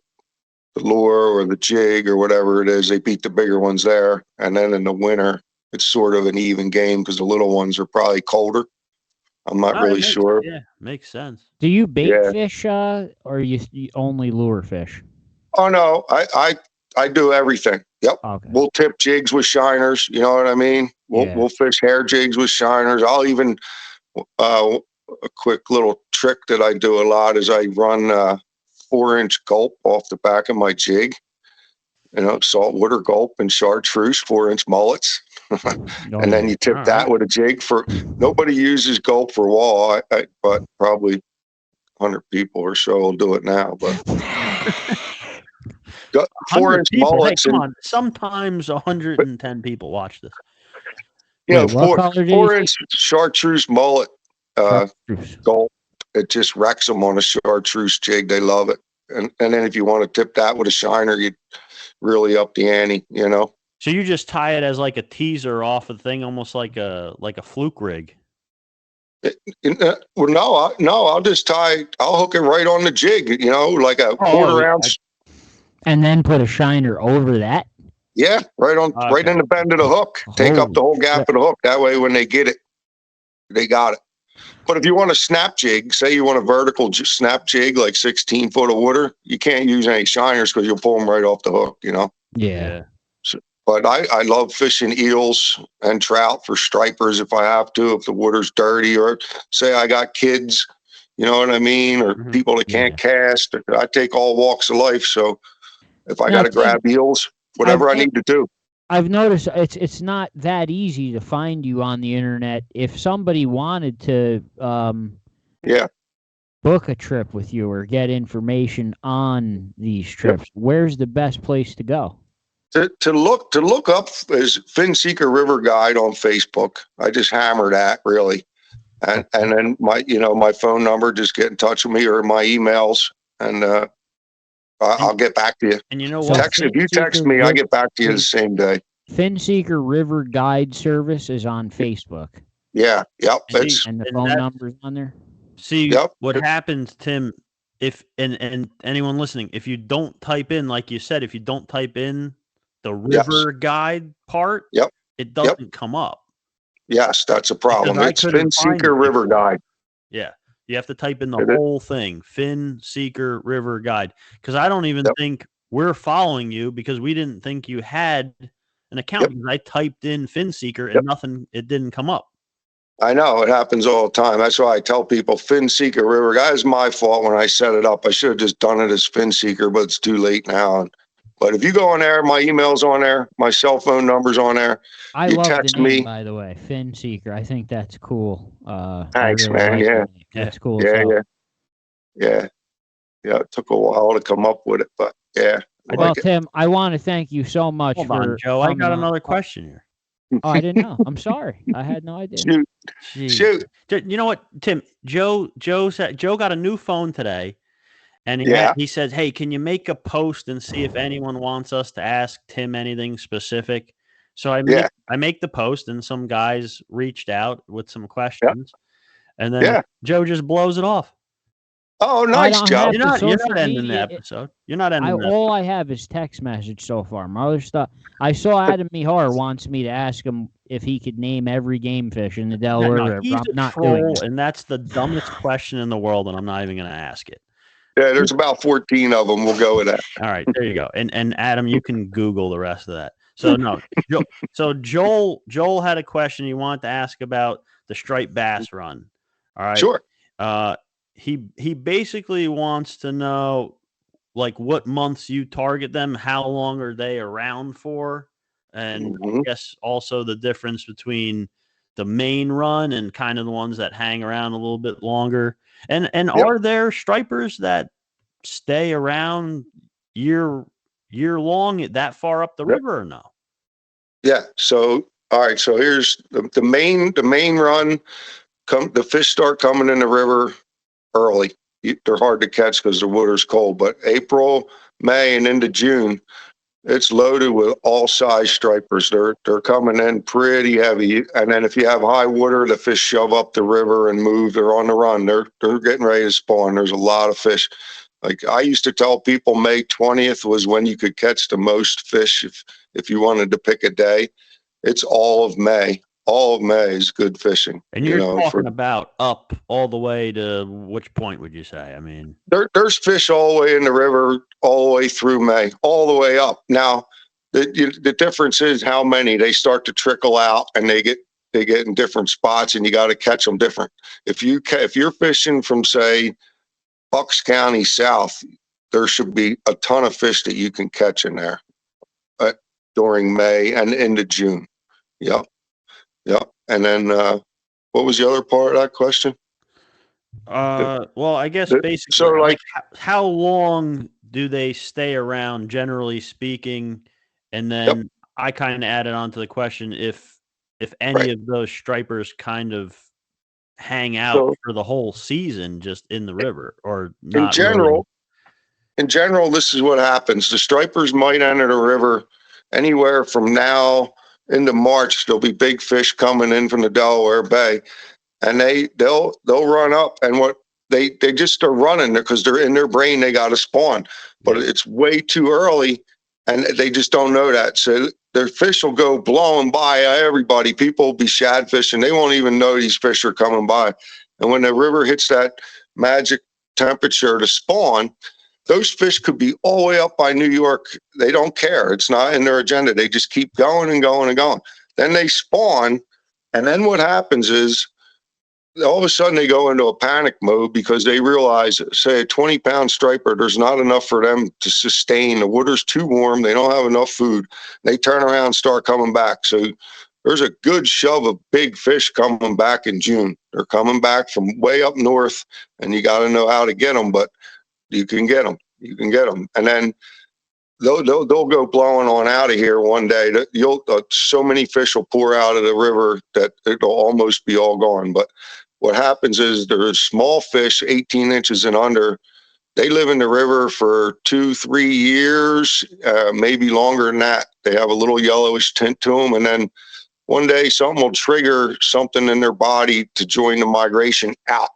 lure or the jig or whatever it is. They beat the bigger ones there. And then in the winter, it's sort of an even game because the little ones are probably colder. I'm not really sure.
Yeah, makes sense.
Do you bait fish, or you only lure fish?
Oh no, I do everything. Yep.
Okay.
We'll tip jigs with shiners. You know what I mean? We'll fish hair jigs with shiners. I'll even a quick little trick that I do a lot is I run 4-inch gulp off the back of my jig. You know, saltwater gulp and chartreuse 4-inch mullets. And then you tip that with a jig. For nobody uses gulp for walleye, but probably 100 people or so will do it now. But 4-inch mullets.
Hey, come on. Sometimes 110 people watch this.
Yeah, 4-inch chartreuse mullet gulp. It just wrecks them on a chartreuse jig. They love it. And then if you want to tip that with a shiner, you really up the ante, you know.
So you just tie it as like a teaser off a thing, almost like a fluke rig.
Well, no, I'll just I'll hook it right on the jig, you know, like a quarter ounce.
And then put a shiner over that?
Yeah, right in the bend of the hook. Take up the whole gap of the hook. That way when they get it, they got it. But if you want a snap jig, say you want a vertical snap jig, like 16 foot of water, you can't use any shiners because you'll pull them right off the hook, you know?
Yeah.
But I love fishing eels and trout for stripers if I have to, if the water's dirty, or say I got kids, you know what I mean, or people that can't cast. I take all walks of life. So if I got to grab eels, whatever I need to do.
I've noticed it's not that easy to find you on the internet. If somebody wanted to book a trip with you or get information on these trips, where's the best place to go?
To look up is Finseeker River Guide on Facebook. I just hammer that really, and then my phone number. Just get in touch with me or my emails, and I'll get back to you.
And you know what?
If you text me, I get back to you the same day.
Finseeker River Guide Service is on Facebook.
Yeah. Yep.
And the phone number's on there.
See what happens, Tim. If and anyone listening, if you don't type in, like you said, if you don't type in the river guide part, it doesn't come up.
Yes, that's a problem. It's Finseeker River Guide.
Yeah. You have to type in the whole thing, Finseeker River Guide. Because I don't even think we're following you because we didn't think you had an account. Because I typed in Finseeker and it didn't come up.
I know, it happens all the time. That's why I tell people Finseeker River Guide. It's my fault when I set it up. I should have just done it as Finseeker, but it's too late now. But if you go on there, my email's on there, my cell phone number's on there.
I love the name, by the way, Finseeker. I think that's cool.
Thanks, man.
That's cool.
Yeah. It took a while to come up with it, but
Well, Tim, I want to thank you so much.
Hold on, Joe. I got another question here.
Oh, I didn't know. I'm sorry. I had no idea.
Shoot.
You know what, Tim? Joe got a new phone today. And he said, hey, can you make a post and see if anyone wants us to ask Tim anything specific? So I make the post, and some guys reached out with some questions. And then Joe just blows it off.
Oh, nice, Joe.
You're not ending the episode. You're not ending the episode.
All I have is text message so far. My other stuff. I saw Adam Mihar wants me to ask him if he could name every game fish in the Delaware River.
He's
I'm not
troll,
doing it.
And that's the dumbest question in the world, and I'm not even going to ask it.
Yeah, there's about 14 of them. We'll go with that.
All right, there you go. And Adam, you can Google the rest of that. So Joel had a question he wanted to ask about the striped bass run. All right.
Sure.
He basically wants to know like what months you target them, how long are they around for, and I guess also the difference between the main run and kind of the ones that hang around a little bit longer. And are there stripers that stay around year long that far up the river or no?
Yeah. So all right. So here's the main run. The fish start coming in the river early. They're hard to catch because the water's cold. But April, May, and into June, it's loaded with all size stripers. They're coming in pretty heavy. And then if you have high water, the fish shove up the river and move. They're on the run. They're getting ready to spawn. There's a lot of fish. Like I used to tell people May 20th was when you could catch the most fish if you wanted to pick a day. It's all of May. All of May is good fishing.
And you're talking about up all the way to which point would you say? I mean,
there's fish all the way in the river, all the way through May, all the way up. Now, the difference is how many they start to trickle out, and they get in different spots, and you got to catch them different. If you're fishing from say Bucks County south, there should be a ton of fish that you can catch in there during May and into June. Yep. And then what was the other part of that question?
Well, I guess basically,
so like
how long do they stay around, generally speaking? And then I kind of added on to the question if any of those stripers kind of hang out for the whole season just in the river, or not.
In general, this is what happens. The stripers might enter the river anywhere from now into March. There'll be big fish coming in from the Delaware Bay, and they'll run up, and what they just start running because they're in their brain they got to spawn, but it's way too early, and they just don't know that. So their fish will go blowing by everybody. People will be shad fishing. They won't even know these fish are coming by. And when the river hits that magic temperature to spawn, those fish could be all the way up by New York. They don't care. It's not in their agenda. They just keep going and going and going. Then they spawn. And then what happens is all of a sudden they go into a panic mode because they realize, say, a 20-pound striper, there's not enough for them to sustain. The water's too warm. They don't have enough food. They turn around and start coming back. So there's a good shove of big fish coming back in June. They're coming back from way up north, and you got to know how to get them, but you can get them. You can get them. And then they'll go blowing on out of here one day. So many fish will pour out of the river that it'll almost be all gone. But what happens is there's small fish, 18 inches and under. They live in the river for 2-3 years, maybe longer than that. They have a little yellowish tint to them. And then one day something will trigger something in their body to join the migration out.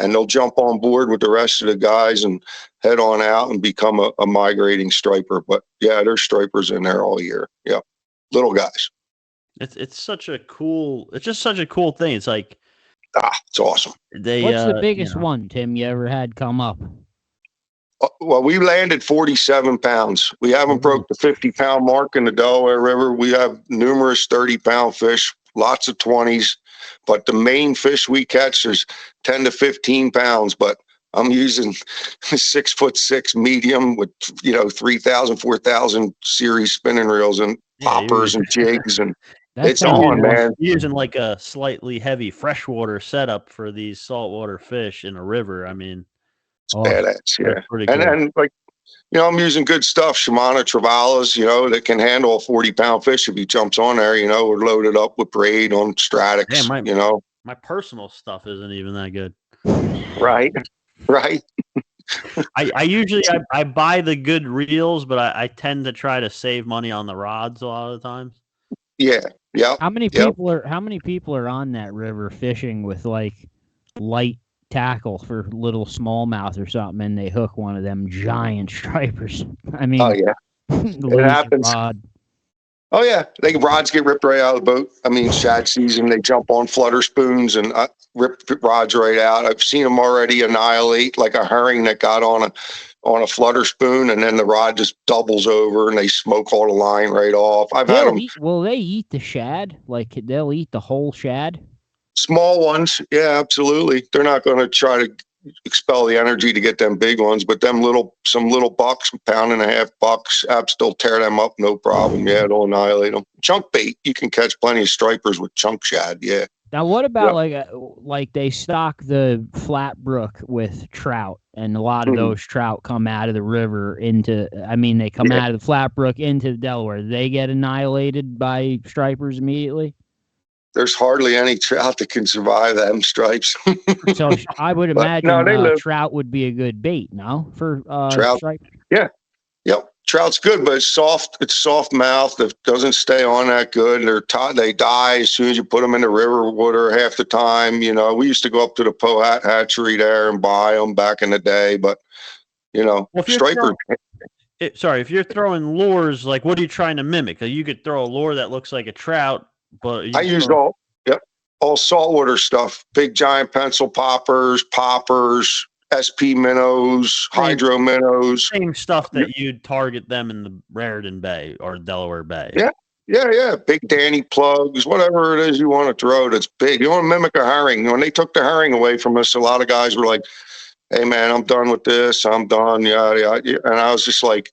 And they'll jump on board with the rest of the guys and head on out and become a migrating striper. But yeah, there's stripers in there all year. Yeah, little guys.
It's just such a cool thing. It's like,
it's awesome.
What's the biggest one, Tim, you ever had come up?
Well, we landed 47 pounds. We haven't broke the 50-pound mark in the Delaware River. We have numerous 30-pound fish, lots of 20s. But the main fish we catch is 10 to 15 pounds. But I'm using 6'6" medium with 3,000, 4,000 series spinning reels and poppers and jigs, and it's on, man.
Using like a slightly heavy freshwater setup for these saltwater fish in a river. I mean,
it's badass, yeah. And then I'm using good stuff. Shimano Travalas, that can handle a 40-pound fish if he jumps on there. We're loaded up with braid on Stratix.
Yeah, my personal stuff isn't even that good.
Right.
I usually buy the good reels, but I tend to try to save money on the rods a lot of the times.
Yeah.
How many people are on that river fishing with like light tackle for little smallmouth or something, and they hook one of them giant stripers? I mean,
it happens.
Rod.
Oh yeah, rods get ripped right out of the boat. I mean, shad season, they jump on flutter spoons and rip rods right out. I've seen them already annihilate, like a herring that got on a flutter spoon, and then the rod just doubles over and they smoke all the line right off.
Will they eat the shad? Like they'll eat the whole shad?
Small ones, yeah, absolutely. They're not going to try to expel the energy to get them big ones, but some little bucks, 1.5 bucks, still tear them up, no problem. Yeah, it'll annihilate them. Chunk bait, you can catch plenty of stripers with chunk shad. Yeah.
Now, what about like they stock the flat brook with trout, and a lot of those trout come out of the river they come out of the flat brook into the Delaware. They get annihilated by stripers immediately?
There's hardly any trout that can survive them stripes.
So I would imagine trout would be a good bait, no? For
trout.
Stripes?
Yeah. Yep. Trout's good, but it's soft. It's soft mouth. It doesn't stay on that good. They die as soon as you put them in the river water half the time. We used to go up to the Pohat hatchery there and buy them back in the day, but
Well, if you're
striper.
if you're throwing lures, like what are you trying to mimic? You could throw a lure that looks like a trout, but
I used all saltwater stuff, big giant pencil poppers, SP minnows, hydro minnows.
Same stuff that you'd target them in the Raritan Bay or Delaware Bay.
Yeah. Big Danny plugs, whatever it is you want to throw that's big. You want to mimic a herring. When they took the herring away from us, a lot of guys were like, hey, man, I'm done with this. I'm done. Yeah. And I was just like,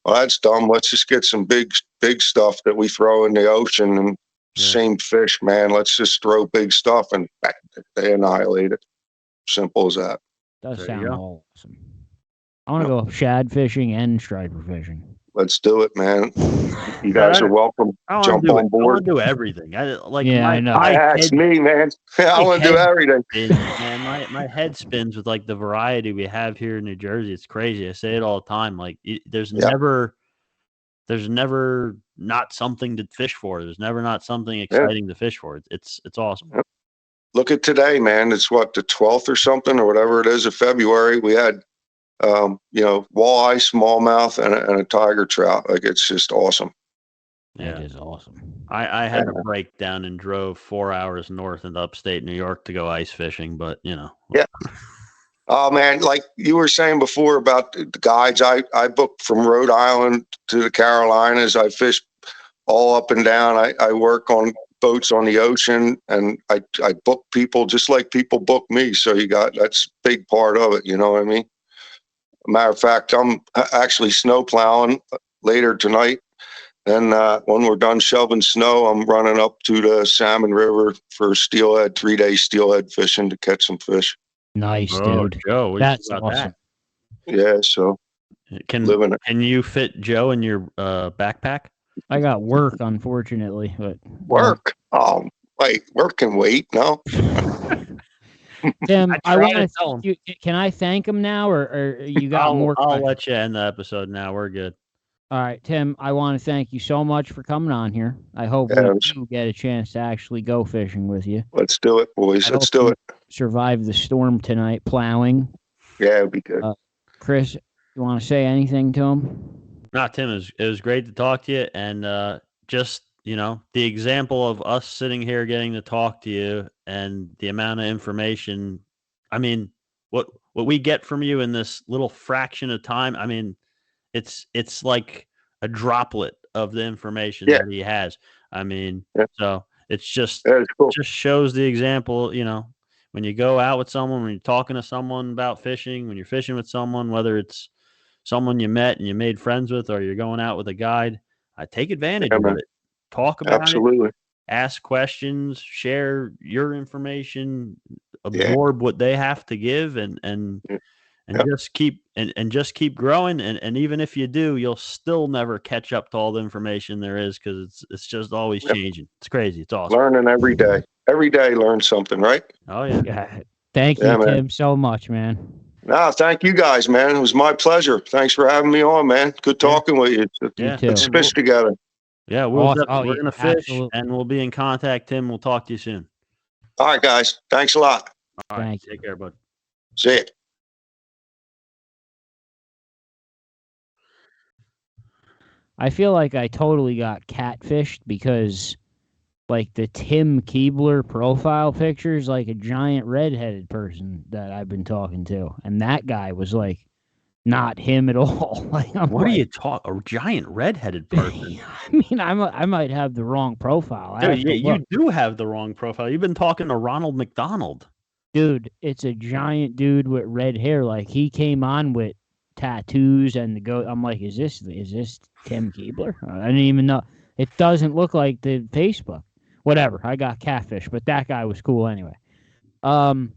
well, that's dumb. Let's just get some big stuff that we throw in the ocean and same fish, man. Let's just throw big stuff and they annihilate it. Simple as that.
Does sound awesome. I want to go shad fishing and striper fishing.
Let's do it, man. You guys are welcome. Jump on board.
I want to do everything.
I know.
That's me, man. I want to do everything.
Man, my head spins with like the variety we have here in New Jersey. It's crazy. I say it all the time. Like there's never not something to fish for. There's never not something exciting to fish for. It's awesome.
Yep. Look at today, man. It's what, the 12th or something, or whatever it is of February. We had walleye, smallmouth, and a tiger trout. Like, it's just awesome.
Yeah, it is awesome.
I had a breakdown and drove 4 hours north into upstate New York to go ice fishing, but
Yeah. Oh man, like you were saying before about the guides, I booked from Rhode Island to the Carolinas. I fish all up and down. I work on boats on the ocean, and I book people just like people book me. So that's a big part of it. You know what I mean? Matter of fact, I'm actually snow plowing later tonight. And when we're done shoveling snow, I'm running up to the Salmon River for steelhead, 3-day steelhead fishing to catch some fish.
Nice, dude.
Joe,
that's awesome.
Yeah, so
can you fit Joe in your backpack?
I got work, unfortunately, but
work. Work can wait. No.
Tim, I want to tell him. Can I thank him now, or you got more?
I'll let you end the episode now. We're good.
All right, Tim, I want to thank you so much for coming on here. I hope we do get a chance to actually go fishing with you.
Let's do it, boys. Let's do it.
Survive the storm tonight, plowing.
Yeah, it'd be good.
Chris, you want to say anything to him?
No, Tim, it was great to talk to you, and just the example of us sitting here getting to talk to you and the amount of information. I mean, what we get from you in this little fraction of time. I mean, it's like a droplet of the information that he has. I mean, so it's just
cool.
Just shows the example. When you go out with someone, when you're talking to someone about fishing, when you're fishing with someone, whether it's someone you met and you made friends with, or you're going out with a guide, take advantage of it. Talk about it. Ask questions. Share your information. Absorb what they have to give, and just keep growing. And even if you do, you'll still never catch up to all the information there is, because it's just always changing. It's crazy. It's awesome.
Learning every day. Every day, learn something, right?
Oh yeah.
Thank you, Tim, so much, man.
No, thank you guys, man. It was my pleasure. Thanks for having me on, man. Good talking with you. Let's fish together.
Yeah, we're going to fish, and we'll be in contact, Tim. We'll talk to you soon.
All right, guys. Thanks a lot.
All right. Take care, bud.
See you.
I feel like I totally got catfished because, like, the Tim Keebler profile picture is like a giant redheaded person that I've been talking to, and that guy was like not him at all. Like,
what are you talking? A giant redheaded person?
I mean, I might have the wrong profile.
Dude, you do have the wrong profile. You've been talking to Ronald McDonald.
Dude, it's a giant dude with red hair. Like, he came on with tattoos and the goat. I'm like, is this Tim Keebler? I didn't even know. It doesn't look like the Facebook. Whatever. I got catfish, but that guy was cool anyway. We're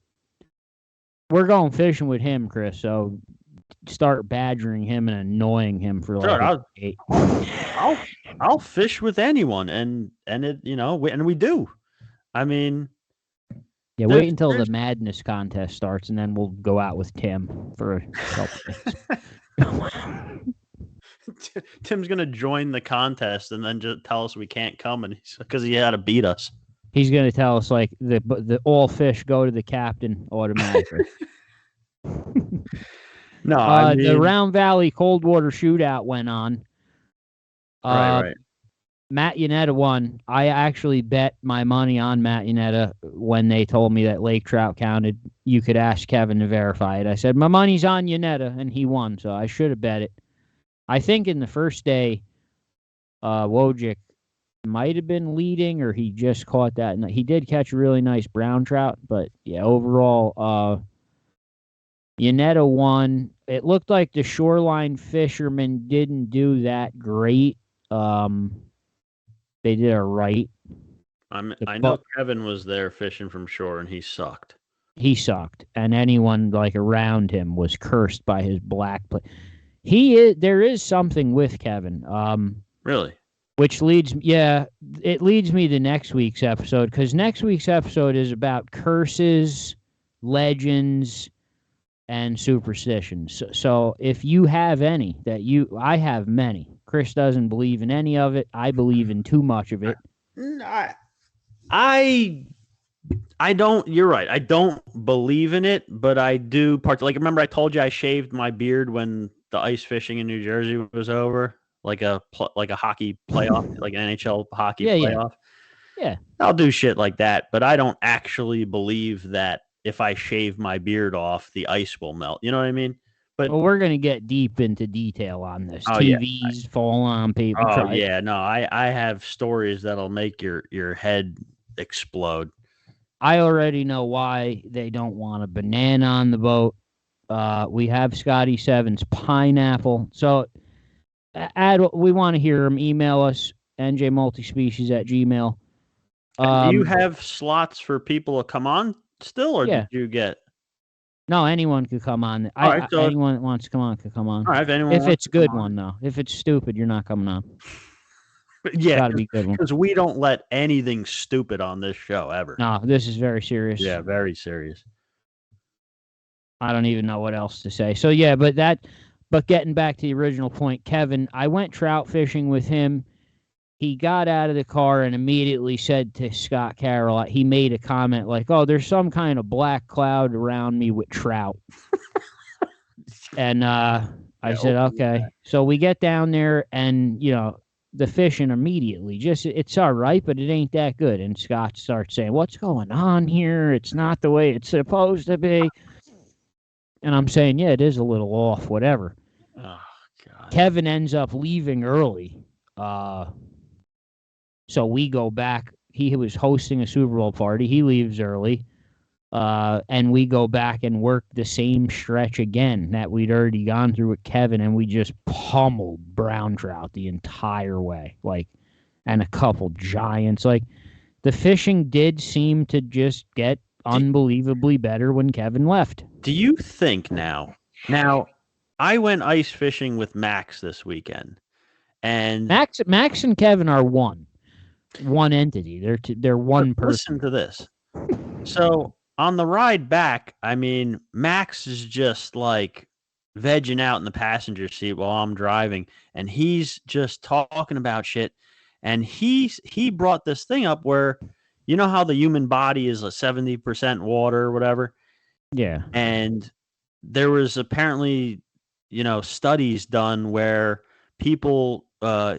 going fishing with him, Chris. So start badgering him and annoying him for like
I'll fish with anyone, and it and we do. I mean,
yeah. Wait until the madness contest starts, and then we'll go out with Tim for a couple days.
Tim's gonna join the contest and then just tell us we can't come, and because he had to beat us.
He's gonna tell us like the all fish go to the captain automatically.
No, I mean,
the Round Valley Cold Water Shootout went on.
right.
Matt Yanetta won. I actually bet my money on Matt Yanetta when they told me that lake trout counted. You could ask Kevin to verify it. I said, my money's on Yanetta, and he won, so I should have bet it. I think in the first day, Wojcik might have been leading, or he just caught that. And he did catch a really nice brown trout, but yeah, overall, Yanetta won. It looked like the shoreline fishermen didn't do that great. They did all right.
I know Kevin was there fishing from shore, and he sucked.
He sucked, and anyone like around him was cursed by his black play. There is something with Kevin.
Really?
Which leads me to next week's episode, because next week's episode is about curses, legends, and superstitions. So if you have any I have many. Chris doesn't believe in any of it. I believe in too much of it.
I don't. You're right. I don't believe in it, but I do. Remember I told you I shaved my beard when the ice fishing in New Jersey was over, like a hockey playoff, like an NHL hockey playoff.
Yeah.
I'll do shit like that, but I don't actually believe that if I shave my beard off, the ice will melt. You know what I mean? But
we're going to get deep into detail on this.
Oh,
TVs fall on people.
Oh, yeah. No, I have stories that'll make your head explode.
I already know why they don't want a banana on the boat. We have Scotty Seven's pineapple. So we want to hear them. Email us, njmultispecies@gmail.
Do you have slots for people to come on still, or did you get...
No, anyone could come on. Anyone that wants to come on could come on.
All right,
if it's a good one, though. If it's stupid, you're not coming on.
Yeah,
gotta be good one.
Because we don't let anything stupid on this show ever.
No, this is very serious.
Yeah, very serious.
I don't even know what else to say. So yeah, but getting back to the original point, Kevin, I went trout fishing with him. He got out of the car and immediately said to Scott Carroll, he made a comment like, "Oh, there's some kind of black cloud around me with trout." And I said, "Okay." So we get down there, and the fishing immediately it's all right, but it ain't that good. And Scott starts saying, "What's going on here? It's not the way it's supposed to be." And I'm saying, "Yeah, it is a little off, whatever."
Oh, God.
Kevin ends up leaving early. So we go back. He was hosting a Super Bowl party. He leaves early. And we go back and work the same stretch again that we'd already gone through with Kevin, and we just pummeled brown trout the entire way. And a couple giants. The fishing did seem to just get unbelievably better when Kevin left.
Do you think now, I went ice fishing with Max this weekend, and
Max and Kevin are one entity. They're one person.
Listen to this. So on the ride back, I mean, Max is just vegging out in the passenger seat while I'm driving, and he's just talking about shit. And he brought this thing up where, you know how the human body is 70% water or whatever?
Yeah.
And there was apparently, studies done where people,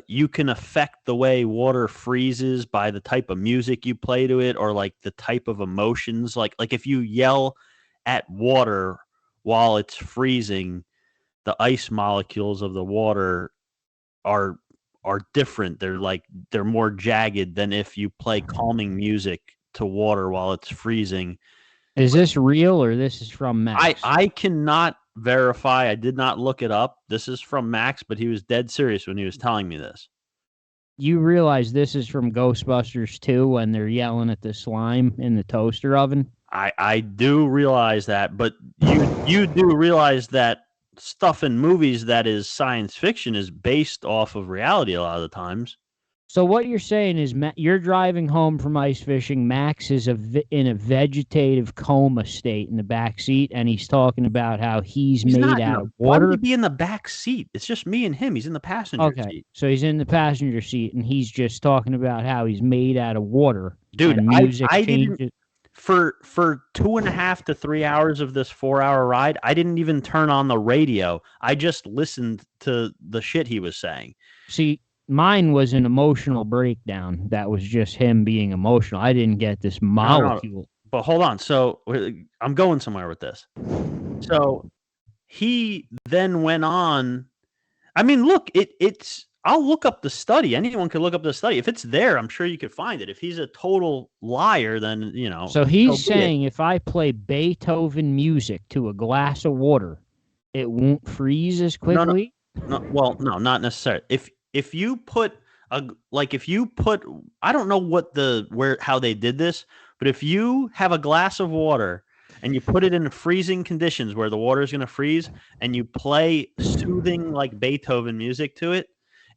you can affect the way water freezes by the type of music you play to it, or the type of emotions. Like if you yell at water while it's freezing, the ice molecules of the water are different. They're more jagged than if you play calming music to water while it's freezing.
Is this real, or this is from Max?
I cannot verify. I did not look it up. This is from Max, but he was dead serious when he was telling me this.
You realize this is from Ghostbusters 2 when they're yelling at the slime in the toaster oven?
I do realize that, but you do realize that stuff in movies that is science fiction is based off of reality a lot of the times.
So what you're saying is you're driving home from ice fishing. Max is in a vegetative coma state in the back seat, and he's talking about how he's made out of water.
Why would he be in the back seat? It's just me and him. He's in the passenger seat.
So he's in the passenger seat, and he's just talking about how he's made out of water.
Dude,
and music changes.
for 2.5 to 3 hours of this 4-hour ride, I didn't even turn on the radio. I just listened to the shit he was saying.
See, mine was an emotional breakdown. That was just him being emotional. I didn't get this molecule.
But hold on. So I'm going somewhere with this. So he then went on. I mean, look, it's. I'll look up the study. Anyone could look up the study. If it's there, I'm sure you could find it. If he's a total liar, then, you know.
So he's saying if I play Beethoven music to a glass of water, it won't freeze as quickly?
No, not necessarily. If you put I don't know how they did this, but if you have a glass of water and you put it in freezing conditions where the water is going to freeze, and you play soothing like Beethoven music to it,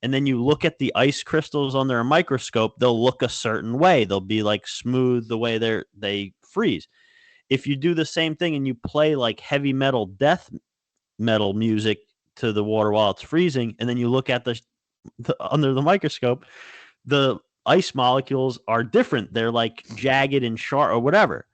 and then you look at the ice crystals under a microscope, they'll look a certain way. They'll be like smooth the way they freeze. If you do the same thing and you play like heavy metal, death metal music to the water while it's freezing, and then you look at the under the microscope, the ice molecules are different. They're like jagged and sharp or whatever.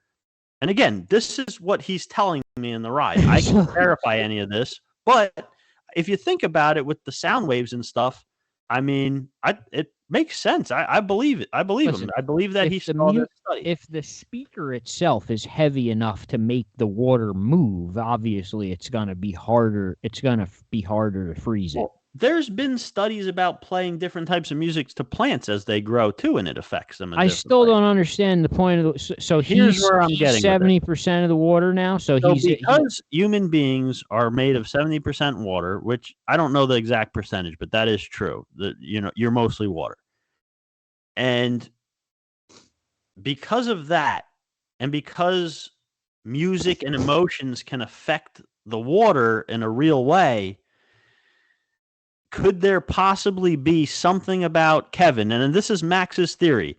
And again, this is what he's telling me in the ride. I can't verify any of this, but if you think about it with the sound waves and stuff, I mean, it makes sense. I believe it. I believe him. I believe that he saw this study.
If the speaker itself is heavy enough to make the water move, obviously it's going to be harder. It's going to be harder to freeze it.
There's been studies about playing different types of music to plants as they grow too, and it affects them.
I still don't understand the point of the. So here's where I'm getting 70% of the water now. So
because human beings are made of 70% water, which I don't know the exact percentage, but that is true. That you're mostly water, and because of that, and because music and emotions can affect the water in a real way. Could there possibly be something about Kevin? And this is Max's theory,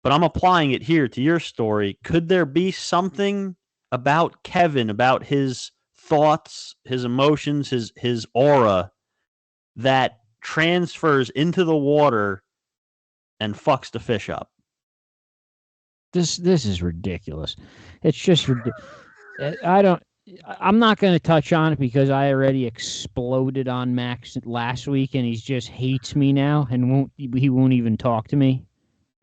but I'm applying it here to your story. Could there be something about Kevin, about his thoughts, his emotions, his aura that transfers into the water and fucks the fish up?
This is ridiculous. It's just ridiculous. I'm not going to touch on it because I already exploded on Max last week, and he just hates me now and he won't even talk to me.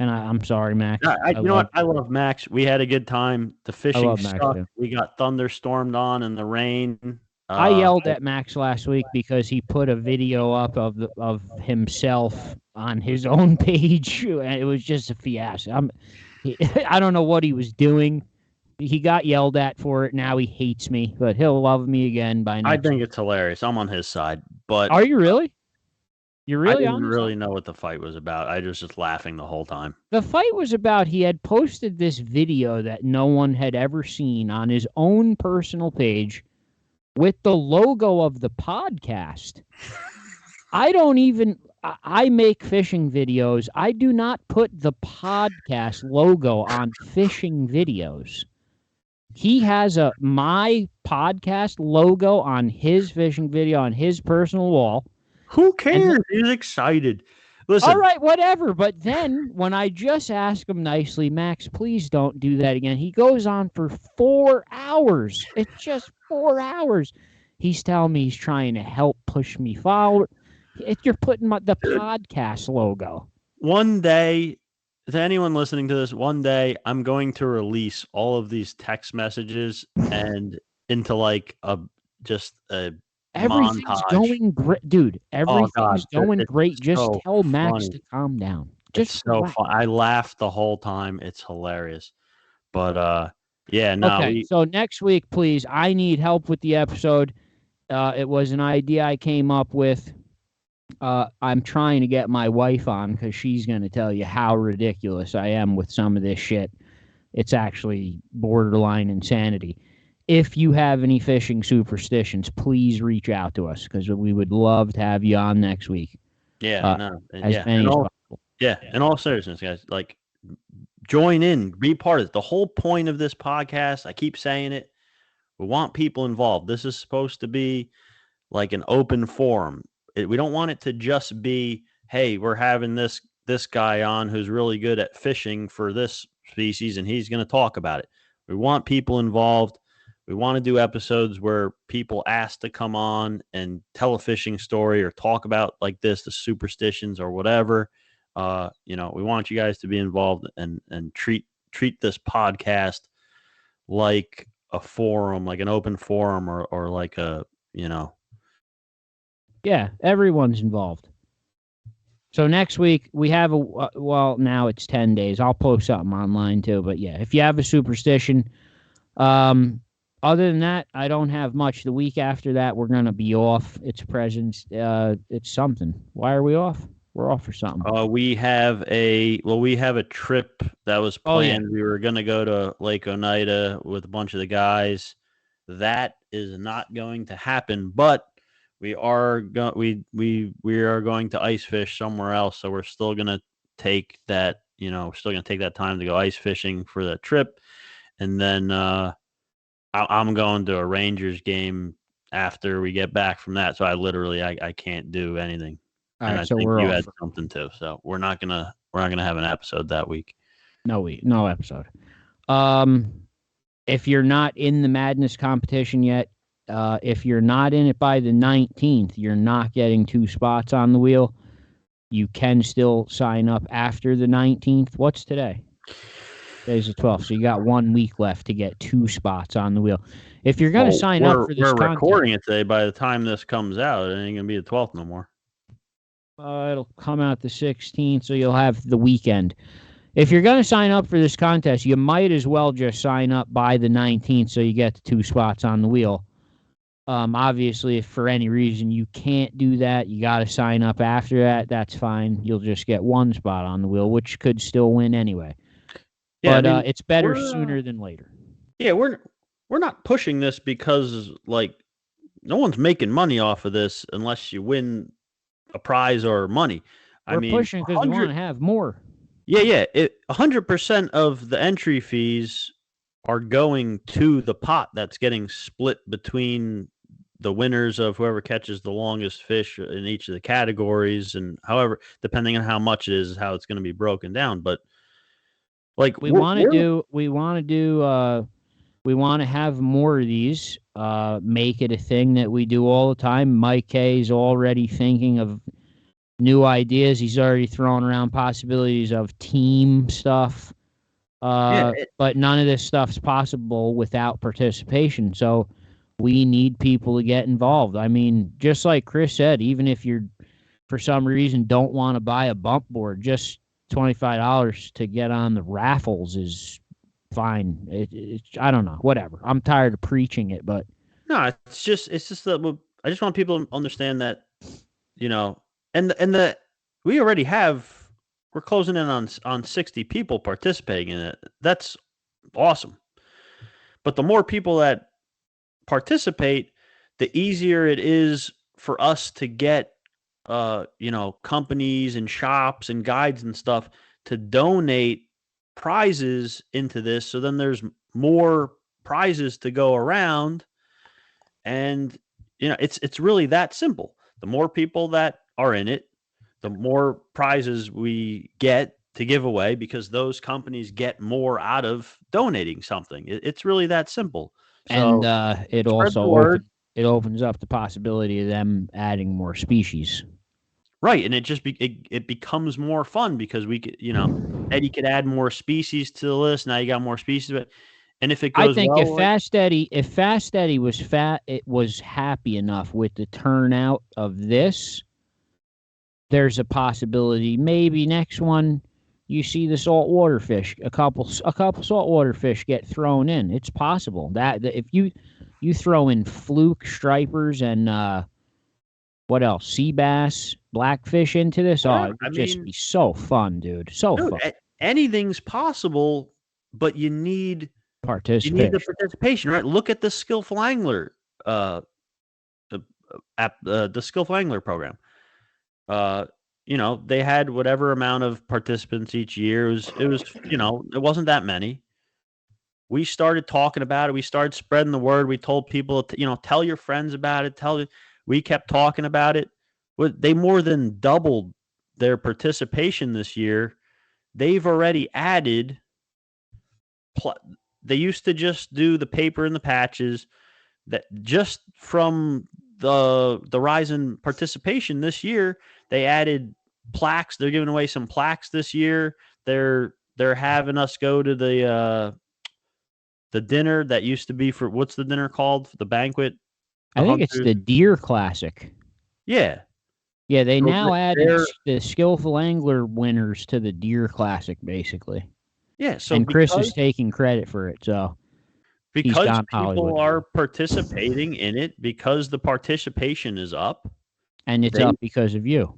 And I'm sorry, Max.
You know what? I love Max. We had a good time. The fishing sucked. We got thunderstormed on in the rain.
I yelled at Max last week because he put a video up of himself on his own page. It was just a fiasco. I don't know what he was doing. He got yelled at for it. Now he hates me, but he'll love me again by next.
I think it's hilarious. I'm on his side, but
are you really? You're really?
I didn't really know what the fight was about. I was just laughing the whole time.
The fight was about he had posted this video that no one had ever seen on his own personal page with the logo of the podcast. I make fishing videos. I do not put the podcast logo on fishing videos. He has my podcast logo on his fishing video on his personal wall.
Who cares? He's excited. Listen.
All right, whatever. But then when I just ask him nicely, Max, please don't do that again. He goes on for 4 hours. It's just 4 hours. He's telling me he's trying to help push me forward. You're putting the podcast logo.
One day, to anyone listening to this, one day I'm going to release all of these text messages and into like everything's
montage. Going great, dude. Everything's going great. Just so tell Max to calm down. Just
it's so fun. I laughed the whole time. It's hilarious. But yeah, no.
Okay, so next week, please. I need help with the episode. It was an idea I came up with. I'm trying to get my wife on because she's going to tell you how ridiculous I am with some of this shit. It's actually borderline insanity. If you have any fishing superstitions, please reach out to us because we would love to have you on next week.
Yeah, in all seriousness, guys, like join in, be part of it. The whole point of this podcast, I keep saying it, we want people involved. This is supposed to be like an open forum. We don't want it to just be, hey, we're having this guy on who's really good at fishing for this species, and he's going to talk about it. We want people involved. We want to do episodes where people ask to come on and tell a fishing story or talk about like this, the superstitions or whatever. We want you guys to be involved and treat this podcast like a forum, like an open forum, or like
Yeah, everyone's involved. So next week we have now it's 10 days. I'll post something online too. But yeah, if you have a superstition, other than that, I don't have much. The week after that, we're going to be off. It's it's something. Why are we off? We're off for something.
We have a trip that was planned.
Oh, yeah.
We were going to go to Lake Oneida with a bunch of the guys. That is not going to happen, but we are going to ice fish somewhere else. So we're still going to take that, time to go ice fishing for that trip. And then I'm going to a Rangers game after we get back from that. So I can't do anything.
All
and
right,
I
so
think
we're
you
off.
had something too. So we're not gonna have an episode that week.
No episode. If you're not in the Madness competition yet, if you're not in it by the 19th, you're not getting 2 spots on the wheel. You can still sign up after the 19th. What's today? Today's the 12th, so you got 1 week left to get 2 spots on the wheel. If you're going to sign up for this
we're
contest,
recording it today. By the time this comes out, it ain't going to be the 12th no more.
It'll come out the 16th, so you'll have the weekend. If you're going to sign up for this contest, you might as well just sign up by the 19th so you get the 2 spots on the wheel. Obviously, if for any reason you can't do that, you got to sign up after that. That's fine. You'll just get 1 spot on the wheel, which could still win anyway. Yeah, but it's better sooner than later.
Yeah, we're not pushing this because no one's making money off of this unless you win a prize or money.
We're pushing because we want to have more.
Yeah. 100% of the entry fees are going to the pot that's getting split between the winners of whoever catches the longest fish in each of the categories, and however, depending on how much it is how it's going to be broken down. But we want to have more of these. Make it a thing that we do all the time. Mike K is already thinking of new ideas. He's already throwing around possibilities of team stuff. But none of this stuff's possible without participation. So we need people to get involved. I mean, just like Chris said, even if you're, for some reason, don't want to buy a bump board, just $25 to get on the raffles is fine. I don't know, whatever. I'm tired of preaching it, but no, it's just that I just want people to understand that, and that we already have, we're closing in on 60 people participating in it. That's awesome. But the more people that participate, the easier it is for us to get, companies and shops and guides and stuff to donate prizes into this. So then there's more prizes to go around. And, it's really that simple. The more people that are in it, the more prizes we get to give away because those companies get more out of donating something. It's really that simple. So,
and it also opens up the possibility of them adding more species.
Right, and it becomes more fun because we could, Eddie could add more species to the list. Now you got more species, and if it goes,
I think if Fast Eddie was happy enough with the turnout of this, there's a possibility maybe next one you see the saltwater fish, a couple saltwater fish get thrown in. It's possible that if you throw in fluke stripers and what else, sea bass, blackfish into this, it would just be so fun, dude. Fun.
Anything's possible, but you need
participation.
You need the participation, right? Look at the Skillful Angler, the Skillful Angler program. They had whatever amount of participants each year. It was it wasn't that many. We started talking about it. We started spreading the word. We told people, tell your friends about it. We kept talking about it. They more than doubled their participation this year. They've already added they used to just do the paper and the patches. That just from the rise in participation this year, they added plaques. They're giving away some plaques this year. They're having us go to the dinner that used to be for, what's the dinner called? The banquet.
I think it's the Deer Classic.
Yeah.
Yeah, they now added the skillful angler winners to the Deer Classic, basically.
Yeah, so
and Chris is taking credit for it. So
because people are participating in it, because the participation is up,
and it's up because of you.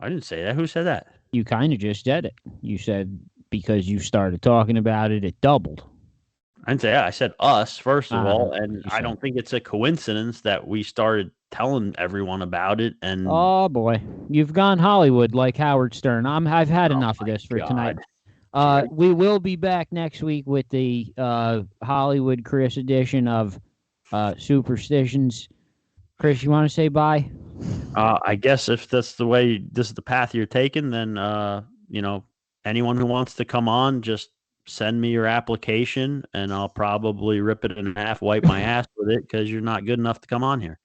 I didn't say that. Who said that?
You kind of just said it. You said because you started talking about it, it doubled.
I didn't say that. I said us, first of all, and I don't think it's a coincidence that we started telling everyone about it. And
oh boy, you've gone Hollywood like Howard Stern. I've had enough of this for tonight. We will be back next week with the Hollywood Chris edition of Superstitions. Chris, you want to say bye?
I guess if that's the way, this is the path you're taking, then anyone who wants to come on, just send me your application, and I'll probably rip it in half, wipe my ass with it, because you're not good enough to come on here.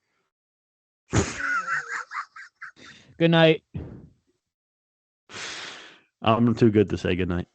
Good night.
I'm too good to say good night.